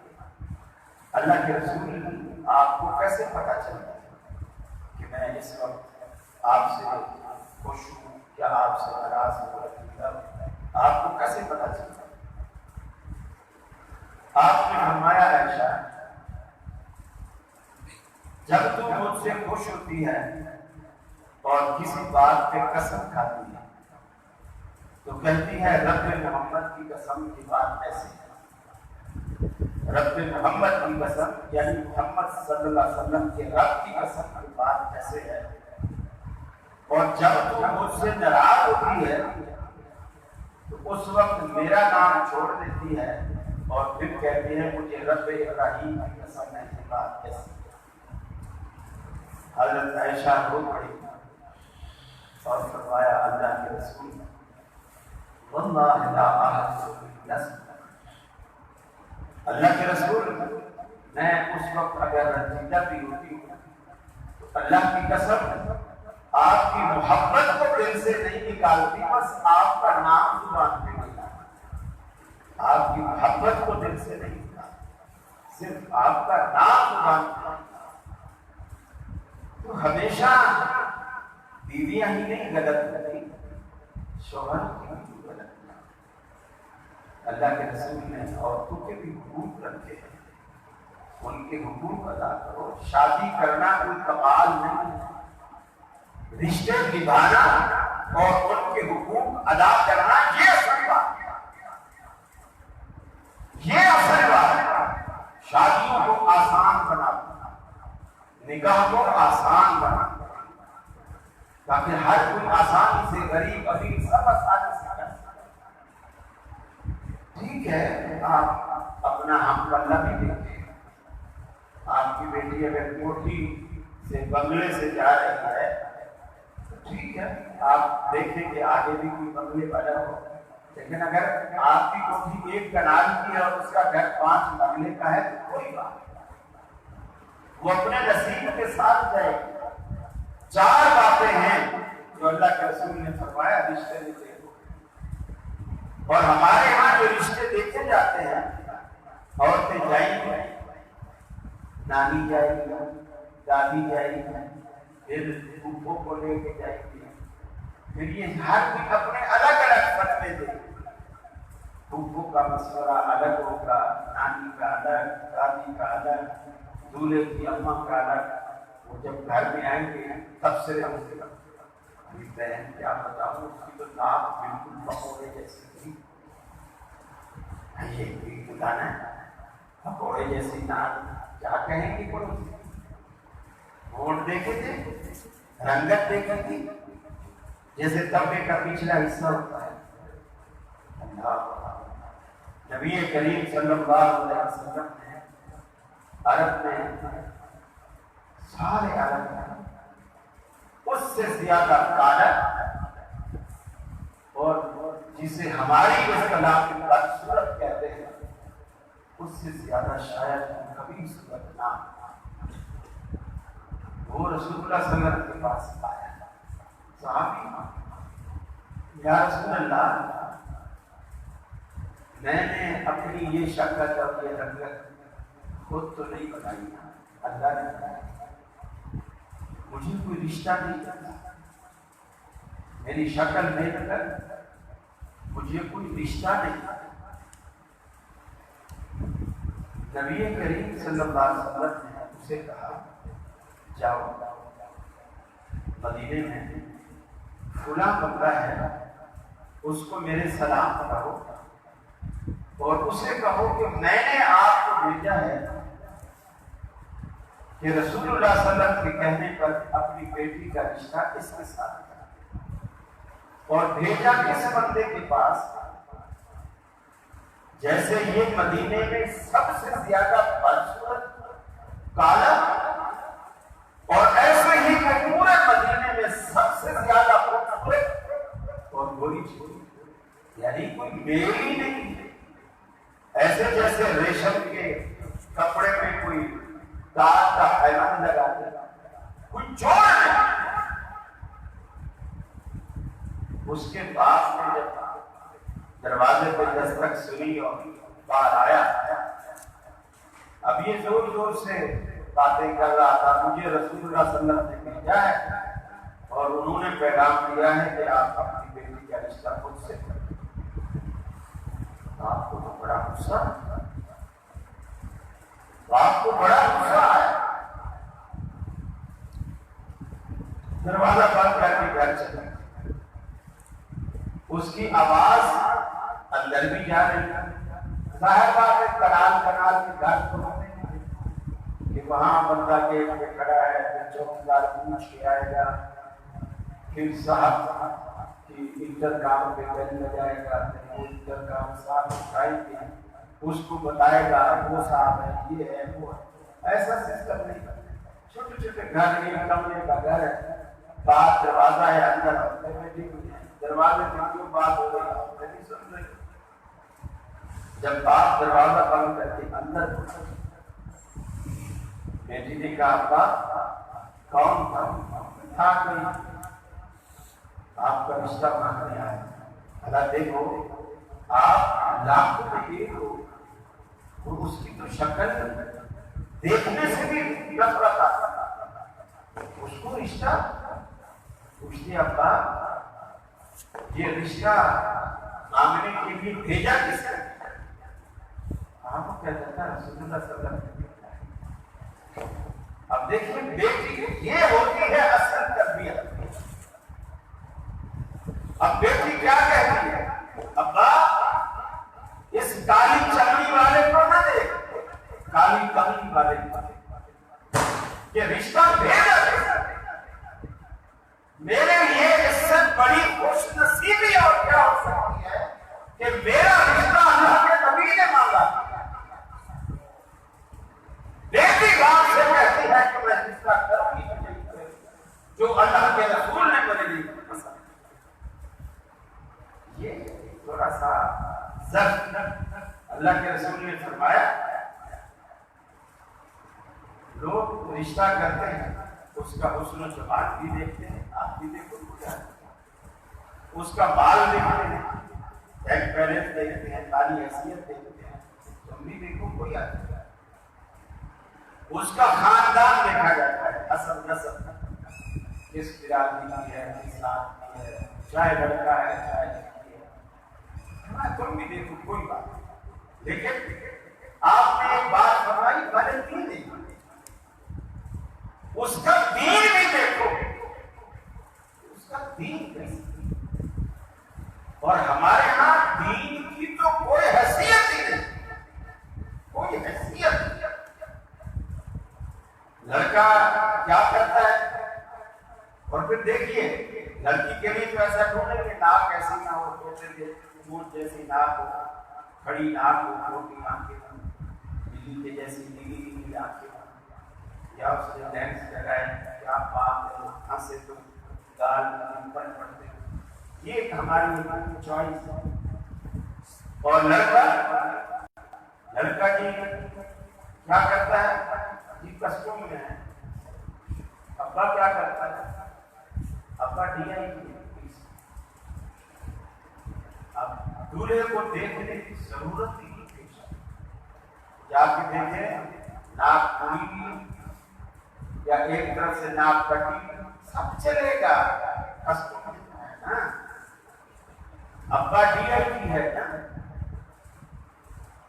اللہ کے رسول آپ کو کیسے پتا چلتا کہ میں اس وقت آپ سے خوش ہوں یا آپ سے ناراض ہوں؟ آپ کو کیسے پتا چلتا؟ آپ نے فرمایا عائشہ جب تو مجھ سے خوش ہوتی ہے اور کسی بات پہ قسم کھاتی ہے تو کہتی ہے رب محمد کی قسم کی بات ایسی ہے، رب محمد کی قسم یعنی محمد صلی اللہ علیہ وسلم کے رب کی قسم کی بات ایسے ہے۔ اور جب تو مجھ سے ناراض ہوتی ہے تو اس وقت میرا نام چھوڑ دیتی ہے اور پھر کہتی ہے مجھے رب ابراہیم کی قسم ہے یہ بات کیسی ہے۔ حضرت عائشہ رو پڑی اور فرمایا اللہ کے رسول واللہ لا احسب نسب، اللہ کے رسول میں اس وقت اگر رنجیدہ بھی ہوتی ہوں تو اللہ کی قسم آپ کی محبت کو دل سے نہیں نکالتی، بس آپ کا نام زبان پہ نکالتی، آپ کی محبت کو دل سے نہیں نکالتی، صرف آپ کا نام زبان پہ۔ تو ہمیشہ بیویاں ہی نہیں غلط کرتی، شوہر کی بھی غلط کرتی۔ اللہ کے رسول نے عورتوں کے بھی حقوق رکھے ہیں، ان کے حقوق ادا کرو۔ شادی کرنا کوئی کمال نہیں ہے، رشتے نبھانا اور ان کے حقوق ادا کرنا یہ اصل بات ہے، یہ اصل بات ہے۔ شادیوں کو آسان بنا دو، نکاح کو آسان بنا دو تاکہ ہر کوئی آسانی سے، غریب امیر سب آسانی سے کر سکے۔ ٹھیک ہے آپ اپنا ہم پلہ بھی دیکھیں، آپ کی بیٹی اگر کوٹھی سے بنگلے سے جا رہی ہے تو ٹھیک ہے آپ دیکھیں کہ آگے بھی کوئی بنگلے والا ہو، لیکن اگر آپ کی کوٹھی 1 کنال کی ہے اور اس کا گھر 5 بنگلے کا ہے تو کوئی بات نہیں، وہ اپنے نصیب کے ساتھ جائے گی۔ 4 باتیں ہیں جو اللہ کے رسول نے فرمایا رشتے میں دیکھو، اور ہمارے یہاں جو رشتے دیکھے جاتے ہیں عورتیں جائیں گی، نانی جائے گی، دادی جائے گی، پھر پھوپھو کو لے کے جائے گی، پھر یہ ہر کوئی اپنے الگ الگ فتوے دے گی، پھوپھو کا مشورہ الگ ہوگا، نانی کا الگ، دادی کا الگ، دولہے کی اماں کا الگ۔ وہ جب گھر میں آئیں گے تب سے ہم سے میری بہن کیا بتاؤں اس کی تو ناک بالکل پکوڑے جیسی تھی، یہ بتانا ہے پکوڑے جیسی ناک، کیا کہیں گے پڑوسی؟ ووٹ دیکھے تھے، رنگت دیکھی تھی، جیسے تمبے کا پچھلا حصہ ہوتا ہے۔ اللہ نبی کریم صلی اللہ علیہ وسلم نے عرب میں سارے عرب ہیں اس سے زیادہ کالا اور جسے ہماری اصطلاح میں بدصورت کہتے ہیں اس سے زیادہ شاید کبھی صورت نہ، وہ رسول اللہ صلی اللہ علیہ وسلم کے پاس آیا، صحابی یا رسول اللہ میں نے اپنی یہ شکل اور یہ رنگت خود تو نہیں بنائی، اللہ نے بنائی، مجھے کوئی رشتہ نہیں کرتا، میری شکل نہیں بدل، مجھے کوئی رشتہ نہیں۔ نبی کریم صلی اللہ علیہ وسلم نے اسے کہا جاؤ مدینے میں فلاں بندہ ہے، اس کو میرے سلام کہو اور اسے کہو کہ میں نے آپ کو بھیجا ہے کہ رسول اللہ صلی اللہ علیہ وسلم کے کہنے پر اپنی بیٹی کا رشتہ اس کے ساتھ کرا، اور بھیجا کس بندے کے پاس جیسے یہ مدینے میں سب سے زیادہ بدصورت کالا اور ایسے ہی کہ پورے مدینے میں سب سے زیادہ خوبصورت اور گوری چھوڑی، یعنی کوئی میل ہی نہیں، ایسے جیسے ریشم کے کپڑے میں کوئی داغ کا پیمان لگا دے، کوئی جوڑ نہیں، اس کے باپ نے جب دروازے پہ دستک سنی اور باہر آیا، اب یہ زور زور سے باتیں کر رہا تھا، مجھے رسول اللہ صلی اللہ علیہ وسلم نے بھیجا ہے اور انہوں نے پیغام دیا ہے کہ آپ اپنی بیٹی کا رشتہ خود سے کریں۔ آپ کو تو بڑا غصہ ہے، آپ کو بڑا غصہ ہے، دروازہ بند کر کے گھر چلے۔ اس کی آواز اندر بھی جا رہی ہے، ظاہر بات ہے کنال کے گھر تو ہوتے ہیں کہ وہاں بندہ گیٹ پہ کھڑا ہے، پھر چوکیدار پوچھ کے آئے گا، پھر صاحب کی انٹرکام پہ بیل لگائے گا، وہ انٹرکام صاحب اٹھائیں گے، اس کو بتائے گا وہ صاحب ہے، یہ ہے وہ ہے۔ ایسا سسٹم نہیں، چھوٹے چھوٹے گھر، ایک کمرے کا گھر ہے، باہر دروازہ ہے، اندر دروازے پہ کیوں بات ہو رہی ہے نہیں سن رہے۔ جب باپ دروازہ بند کر کے اندر بیٹی نے کہا ابا کون تھا کوئی آپ کا رشتہ مانگنے آیا، اللہ دیکھو آپ لاکھوں میں ایک ہو، تو اس کی تو شکل دیکھنے سے بھی نفرت آتا، اس کو رشتہ پوچھتے ابا یہ رشتہ مانگنے کے لیے بھیجا کس نے؟ آپ کو کہتا تھا رسول اللہ صلی اللہ علیہ وسلم۔ اب دیکھیے بیٹی یہ ہوتی ہے اصل تربیت۔ اب بیٹی کیا کہتی ہے؟ ابا اس کالی چمڑی والے کو نہ دیکھ، کالی کملی والے کو، یہ رشتہ بھیجا میرے لیے اس سے بڑی خوش نصیبی اور کیا ہو سکتی ہے کہ میرا رشتہ اللہ کے نبی نے مانگا۔ بیٹی باپ سے کہتی ہے کہ میں رشتہ کروں گی جو اللہ کے رسول نے مجھے دی پسند۔ یہ تھوڑا سا ضبط اللہ کے رسول نے فرمایا، لوگ رشتہ کرتے ہیں اس کا حسن و جمال بھی دیکھتے ہیں، آپ بھی دیکھو اس کا مال دیکھتے ہیں، بینک بیلنس دیکھتے ہیں، مالی حیثیت دیکھتے ہیں، تم بھی دیکھو کوئی آتا ہے، اس کا خاندان دیکھا جاتا ہے، اصل نسل کس برادری کی ہے، کس نام کی ہے، چاہے لڑکا ہے چاہے لڑکی ہے، تم بھی دیکھو کوئی بات نہیں۔ لیکن آپ نے ایک بات فرمائی بڑے دین نہیں، اس کا دین بھی دیکھو، اس کا دین کیسے، اور ہمارے ہاں دین کی تو کوئی حیثیت ہی نہیں، کوئی حیثیت نہیں۔ لڑکا کیا کرتا ہے، اور پھر دیکھیے لڑکی کے لیے تو ایسا ڈھونڈے کہ ناک ایسی نہ ہو، اونٹ جیسی ناک ہو، کھڑی ناک ہو، چھوٹی آنکھیں ہوں، بلی کے جیسی نیلی نیلی آنکھیں ہوں، یا اس نے ڈینس لگائے، کیا بات ہے، ہنسے تو گال پڑ پڑتے، یہ ہماری چوائس ہے۔ اور لڑکا جی کیا کرتا ہے جی، کسٹم میں ہے، ابا کیا کرتا ہے، ابا ڈی آئی اب دولہے کو دیکھنے کی ضرورت ہی نہیں پیش آئی، جا کے دیکھیں ناک پوری یا ایک طرف سے ناک کٹی، سب چلے گا، کسٹم ہے نا، ابا ڈی آئی کی ہے نا،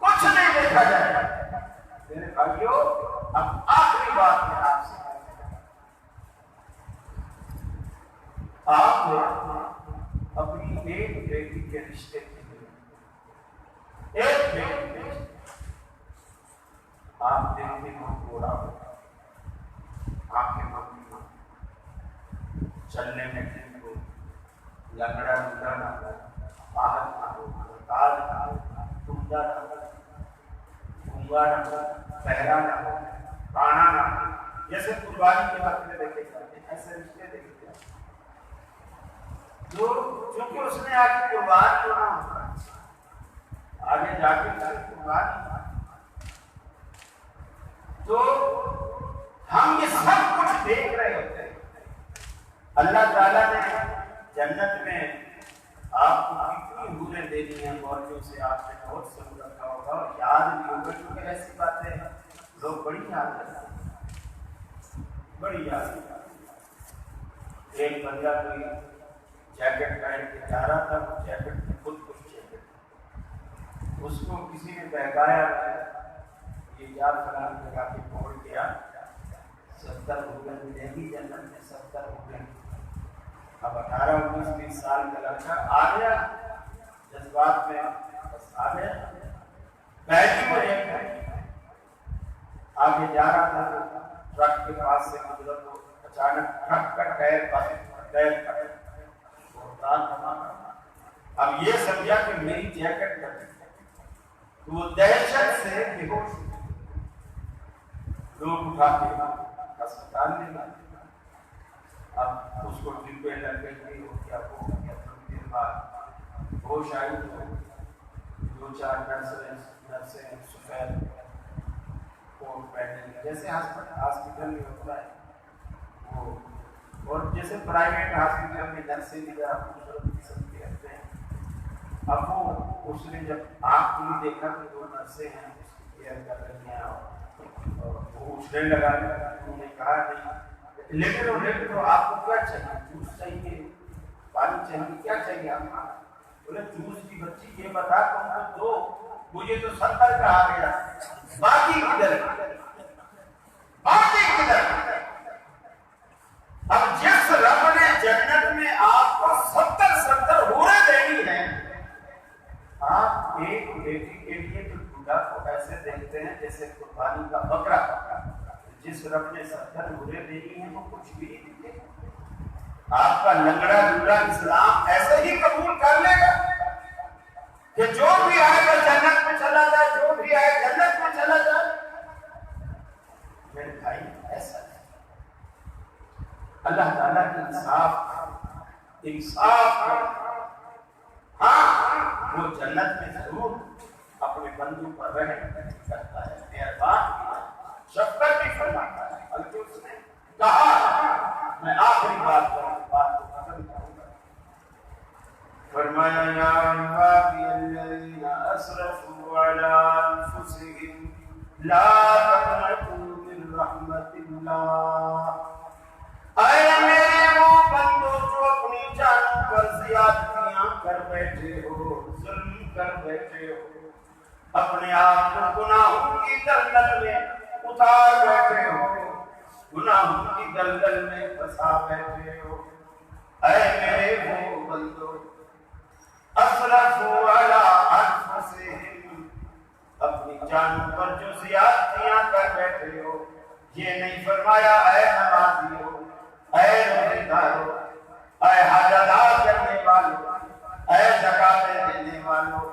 کچھ نہیں دیکھا جائے گا۔ میرے بھائیوں اب آخری بات میں آپ سے آپ اپنی ایک بیٹی کے رشتے کے لیے ایک بیٹی کے رشتے آپ دیکھتے ہو گوڑا ہو، آنکھیں مکھی ہو، چلنے میں ٹھیک ہو، لنگڑا لنگڑا نہ ہو، باہر نہ ہو، کال نہ ہو، ٹوٹا نہ ہو، گونگا نہ ہو، بہرا نہ ہو، کانا نہ ہو، جیسے قربانی کے وقت میں دیکھے جاتے ہیں ایسے رشتے دیکھے جاتے ہیں، چونکہ اس نے آگے قربان جو نہ ہوتا آگے جا کے قربان تو ہم یہ سب کچھ دیکھ رہے ہوتے ہیں۔ اللہ تعالیٰ نے جنت میں آپ کو کتنی حوریں دینی ہیں مولویوں سے آپ نے بہت سن رکھا ہوگا اور یاد بھی ہوگا، کیونکہ ایسی باتیں لوگ بڑی یاد رکھتے ہیں، بڑی یاد رکھتے ہیں۔ ایک بندہ کوئی جیکٹ پہن کے جا رہا تھا، وہ جیکٹ میں خود کچھ جیکٹ، اس کو کسی نے بہکایا، یہ یاد فلان لگا کے پہنچ گیا، 70 حوریں ملیں گی جنت میں، 70 حوریں۔ اب 18-19-20 سال کا لڑکا آ گیا جذبات میں، بس آ گیا، بیٹھی وہ ایک آگے جا رہا تھا، ٹرک کے پاس سے گزرا تو اچانک ٹرک کا ٹائر پھٹ، اب یہ سمجھا کہ میری جیکٹ کر تو وہ دہشت سے بے ہوش ہو گیا۔ لوگ اٹھا کے اسپتال لے گئے، اب اس کو ڈبے لگ گئی، ہو گیا وہ ہو گیا، تھوڑی دیر بعد ہوش آئی تو 2-4 نرسیں سفید کوٹ پہنے جیسے ہاسپٹل میں ہوتا ہے وہ، اور جیسے پرائیویٹ ہاسپٹل میں نرسیں بھی ذرا خوبصورت قسم کے رہتے ہیں۔ اب وہ اس نے جب آنکھ کھلی دیکھا تو 2 نرسیں ہیں اس کی کیئر کر رہی ہیں، اور وہ اٹھنے لگا، انہوں نے کہا نہیں لیکن آپ کو کیا چاہیے؟ جوس چاہیے، پانی چاہیے، کیا چاہیے آپ کو؟ بولے جوس کی بچی یہ بتا تم کو دو، مجھے تو 70 کا آ گیا، باقی کدھر؟ باقی کدھر؟ اب جس رب نے جنت میں آپ کو 70 حوریں دینی ہیں، آپ ایک بیٹی کے لیے تو خدا کو ایسے دیکھتے ہیں جیسے قربانی کا بکرا۔ جس رب نے 70 حوریں دینی ہیں وہ کچھ بھی نہیں دے، آپ کا لنگڑا لولا اسلام ایسے ہی قبول کر لے گا کہ جو بھی آئے گا جنت میں چلا جائے، جو بھی آئے جنت میں چلا جائے۔ میرے بھائی ایسا ہے اللہ تعالیٰ کی انصاف ہاں وہ جنت میں ضرور اپنے بندوں پر رحم کرتا ہے، مہربان شفقت بھی فرماتا ہے، بلکہ اس نے کہا، میں آخری بات کو ختم کروں گا، فرمایا یا عبادی الذین اسرفوا علی انفسہم لا تقنطوا من رحمت اللہ، اے میرے وہ بندو جو اپنی جانوں پر زیادتیاں کر بیٹھے ہو، ظلم کر بیٹھے ہو، اپنے آپ کو گناہوں کی دلدل میں اتار بیٹھے ہو، گناہوں کی دلدل میں پھنسا بیٹھے ہو، اے میرے وہ بندو اسرفوا علی انفسہم، اپنی جانوں پر جو زیادتیاں کر بیٹھے ہو، یہ نہیں فرمایا اے نمازیو، اے روزے دارو، اے حج ادا کرنے والو، اے زکات دینے والو،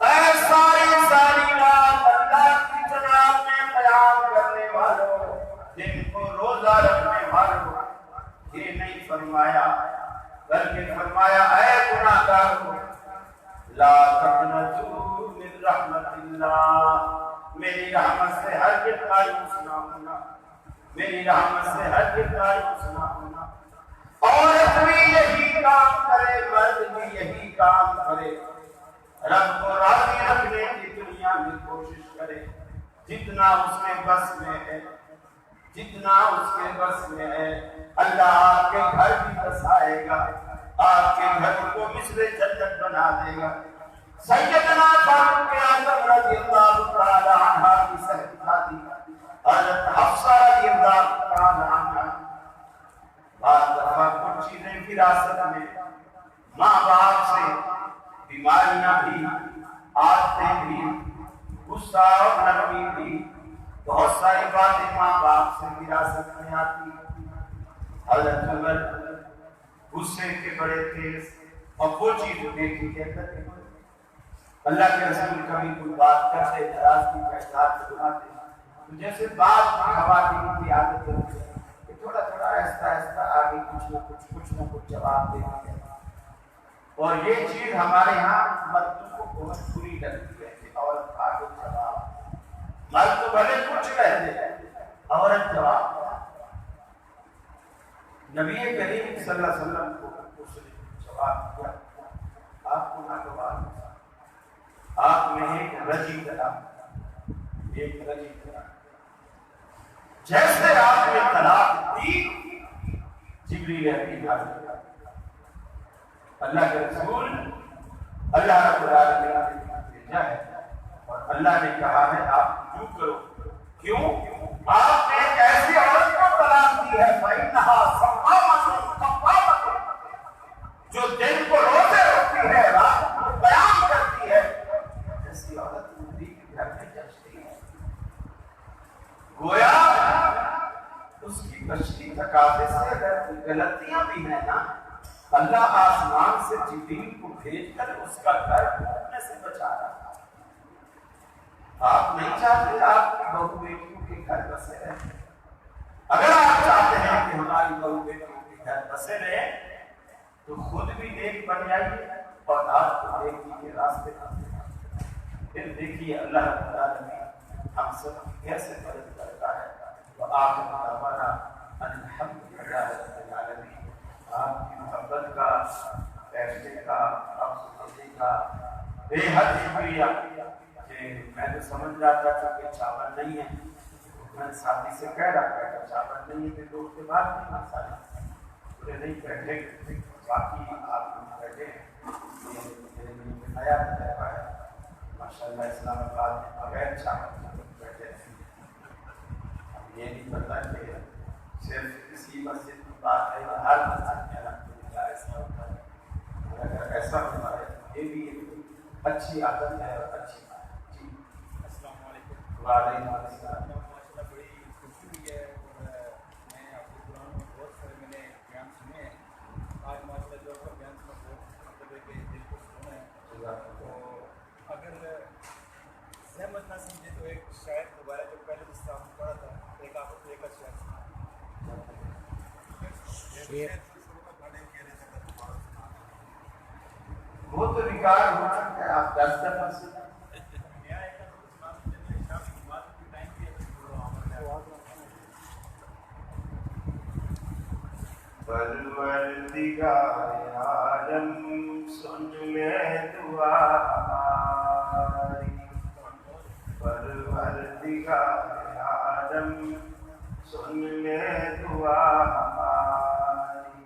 اے ساری رات اللہ کی جناب میں قیام کرنے والو، دن کو روزہ رکھنے والو، یہ نہیں فرمایا، بلکہ فرمایا اے گناہگارو لا تقنطوا من رحمت اللہ، میری رحمت سے ہرگز مایوس نہ ہونا، میری رحمت سے ہرگز مایوس نہ ہونا۔ عورت بھی یہی کام کرے، مرد بھی یہی کام کرے، رب کو راضی رکھنے کی دنیا میں کوشش کرے، جتنا اس کے بس میں ہے، جتنا اس کے بس میں ہے، اللہ آپ کے گھر بھی بسائے گا، آپ کے گھر کو مثل جنت بنا دے گا۔ سیدنا فاروق اعظم رضی اللہ تعالی عنہ کی صحبت حضرت حفصہ رضی اللہ تعالی عنہ، بعض دفعہ کچھ چیزیں وراثت میں، ماں باپ سے بیماریاں بھی، عادتیں بھی، غصہ اور نرمی بھی، بہت ساری باتیں ماں باپ سے وراثت میں آتی۔ حضرت عمر غصے کے بڑے تیز، اور وہ چیز دیکھی کہتا ہے اللہ کے رسول کبھی کوئی بات کرتے ناراضگی کا اظہار فرماتے تو جیسے بات خواتین کی عادت ہوتی ہے کہ تھوڑا تھوڑا آہستہ آہستہ آگے کچھ نہ کچھ جواب دیتے ہیں، اور یہ چیز ہمارے یہاں مردوں کو بہت بری لگتی ہے کہ عورت آگے جواب، مرد تو بھلے کچھ کہتے ہیں، عورت جواب۔ نبی کریم صلی اللہ علیہ وسلم کو اس نے جواب دیا، آپ کو ناگوار آپ میں ایک رجی طلاق، ایک رجی طلاق، جیسے آپ نے طلاق دی جبریل امین حاضر، اللہ کے رسول اللہ رب العالمین نے بھیجا ہے اور اللہ نے کہا ہے آپ یوں کرو. کیوں؟ آپ نے ایک ایسی عورت کو طلاق دی ہے فَإِنَّهَا صَوَّامَةٌ قَوَّامَةٌ، جو دن کو روزے رکھتی ہے، رات کو قیام کرتی ہے. ایسی عورت نبی کے گھر میں جچتی ہے. گویا اس کی بچتی تقاضے سے اگر کوئی غلطیاں بھی ہیں نا، اللہ آسمان سے جبریل کو بھیج کر اس کا گھر ڈوبنے سے بچا رہا ہے. آپ نہیں چاہتے آپ کی بہو بیٹیوں کے گھر بسے رہے؟ اگر آپ چاہتے ہیں کہ ہماری بہو بیٹیوں کے گھر بسے رہے تو خود بھی نیک بن جائیے اور آپ کو نیکی کے راستے پر. پھر دیکھیے اللہ رب العالمین ہم سب کی کیسے مدد کرتا ہے. وآخر دعوانا ان الحمدللہ رب العالمین. آپ کی محبت کا، بیٹھنے کا، آپ سننے کا بے حد شکریہ. میں تو سمجھ رہا تھا کہ چاول نہیں ہے، میں ساتھی سے کہہ رہا تھا کہ چاول نہیں ہے تو اس کے بعد نہیں مسالہ پورے نہیں بیٹھے. باقی آپ بیٹھے میرے لیے نیا تجربہ ہے ماشاء اللہ. اسلام آباد میں بغیر چاول بیٹھے ہیں. اب یہ نہیں پتا کہ صرف کسی مسجد کی بات ہے یا ہر مسجد میں الحمدللہ ایسا ہوتا ہے. اگر ایسا ہوتا ہے یہ بھی اچھی عادت ہے اور اچھی بات ہے. جی
السلام علیکم.
وعلیکم السلام.
ماشاء اللہ بڑی خوشی ہوئی ہے اور میں آپ کے قرآن میں بہت سارے میں نے بیان سنے ہیں. آج ماشاء اللہ جو آپ کا بیان سنا بہت مطلب ہے کہ دل کو سکون ہے. تو اگر زحمت نہ سمجھے تو ایک شاعر دوبارہ جو پہلے جس طرح آپ نے پڑھا تھا ایک آپ کو ایک شعر سنا
وہ تو ریکارڈ ہو چکا ہے. آپ 10 دفعہ سے پروردگار عالم سن لے دعا ہماری. پروردگار عالم سن لے دعا ہماری.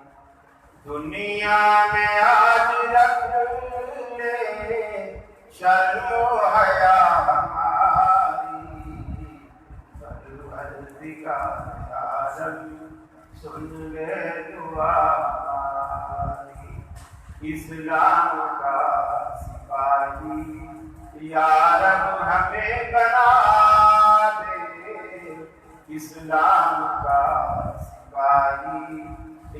دنیا میں آج رکھ لے شرم و حیا ہماری. پروردگار عالم سن لے دعا ہماری. اسلام کا سپاہی یا رب ہمیں بنا دے. اسلام کا سپاہی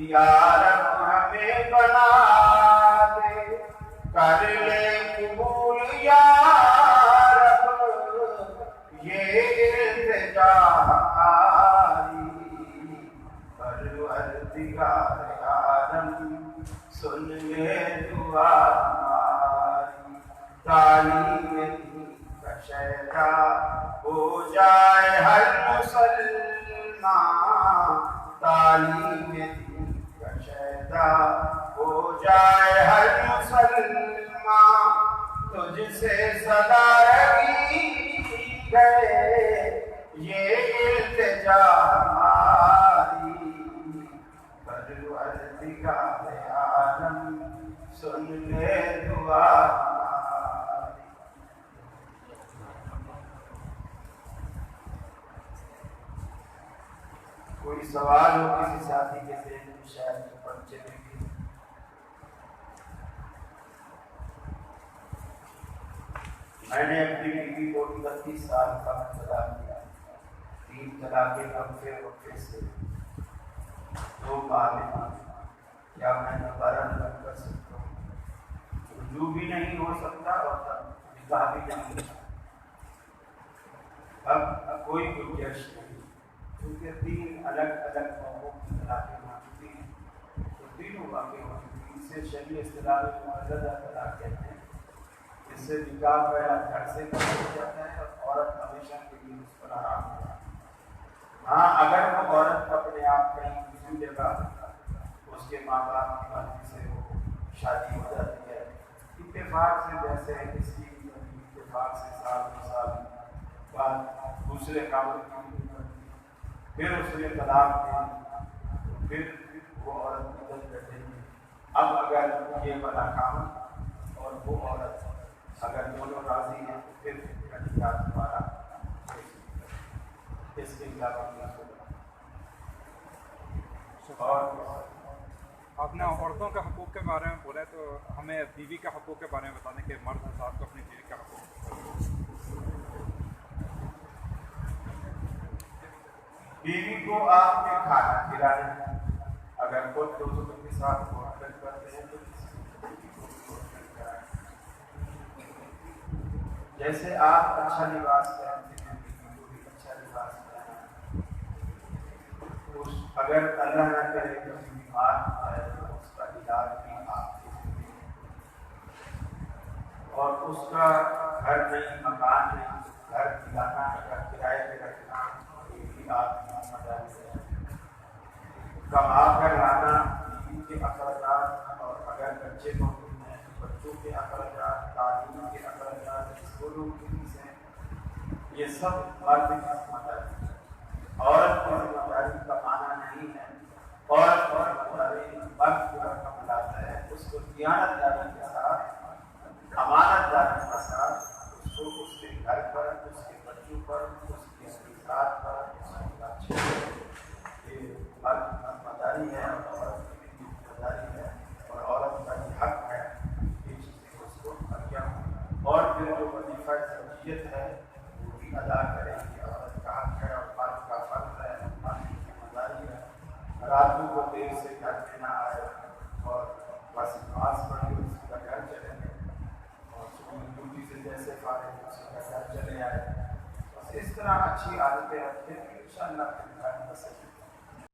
یا رب ہمیں بنا دے. کر لے قبول یا رب یہ التجا ہماری. پروردگار عالم سن لے دعا ہماری. تعلیم دین کا شہدا ہو جائے ہر مسلمان. تعلیم دین کا شہدا ہو جائے ہر مسلمان. تجھ سے صدا رہی گئے یہ التجا ہماری. پروردگار عالم سن لے دعا ہماری. کوئی سوال ہو کسی ساتھی کے ذہن میں شاید پرچے میں بھی. میں نے اپنی بیوی کو 32 سال کا طلاق دیا. 3 طلاقیں وقفے سے 2 بار. کیا میں دوبارہ نکاح کر سکتا ہوں؟ رجوع بھی نہیں ہو سکتا اور نکاح بھی نہیں ہو سکتا. اب کوئی گنجائش نہیں کیونکہ 3 الگ الگ قوموں کی طلاقیں موجود ہیں تو تینوں واقع ہوتی. اس سے شرعی اصطلاح میں معاہدہ طلاق کہتے ہیں. اس سے نکاح پہلا گھر سے ہو جاتا ہے اور عورت ہمیشہ کے لیے اس پر آرام ہو جاتا ہے. ہاں اگر وہ عورت اپنے آپ کہیں دوسری جگہ اس کے ماں باپ کی مرضی سے وہ شادی ہو جاتی ہے اتفاق سے جیسے کسی اتفاق سے سال دو سال بعد دوسرے کاموں کی پھر اس نے طلاق دی، پھر وہ عورت مدد بیٹھے گی. اب اگر یہ والا کام اور وہ عورت اگر دونوں راضی ہیں تو پھر نکاح دوبارہ اس کے علاوہ نہیں ہوگا. اور
آپ نے عورتوں کے حقوق کے بارے میں بولا ہے، تو ہمیں بیوی کے حقوق کے بارے میں بتا دیں کہ مرد حضرات کو اپنی بیوی کے حقوق.
بیوی کو آپ نے کھانا کھلائیں، اگر خود دوستوں کے ساتھ محبت کرتے ہیں تو بیوی کو بھی محبت کرائیں. جیسے آپ اچھا لباس پہنتے ہیں بیوی کو بھی اچھا لباس پہنائیں. اگر اللہ نہ کرے کسی بیمار ہے تو اس کا علاج بھی آپ کے ذمہ ہے، اور اس کا گھر نہیں، مکان نہیں، گھر دلانا یا کرائے پہ رکھنا یہ بھی آپ کی ذمہ داری ہے. کما کر لانا بیوی کے اخراجات، اور اگر بچے موجود ہیں بچوں کے اخراجات، تعلیم کے اخراجات، اسکولوں کی فیسیں، یہ سب مرد کی ذمہ داری ہے. عورت کی ذمہ داری کا معنی نہیں ہے عورت کی ذمہ داری مرد کو رقم لاتا ہے، اس کو دیانت داری کے ساتھ، امانت داری کے ساتھ اس کو اس کے گھر پر، اس کے بچوں پر، اس کی ذات پر، اس کی بچے پر، یہ مرد کی ذمہ داری ہے اور عورت کی بھی ذمہ داری ہے، اور عورت کا یہ حق ہے یہ چیزیں اس کو ادا ہوں. اور پھر جو وظیفہ زوجیت ہے وہ بھی ادا کرے گی. عورت کا حق ہے اور مرد کا فرض ہے، مرد کی ذمہ داری ہے. راتوں کو دیر سے گھر میں نہ آئے اور بس نماز پڑھ کے اس کا گھر چلے گئے، اور صبح ڈیوٹی سے جیسے فارغ اس کا گھر چلے آئے. بس اس طرح اچھی عادتیں رکھیں، انشاءاللہ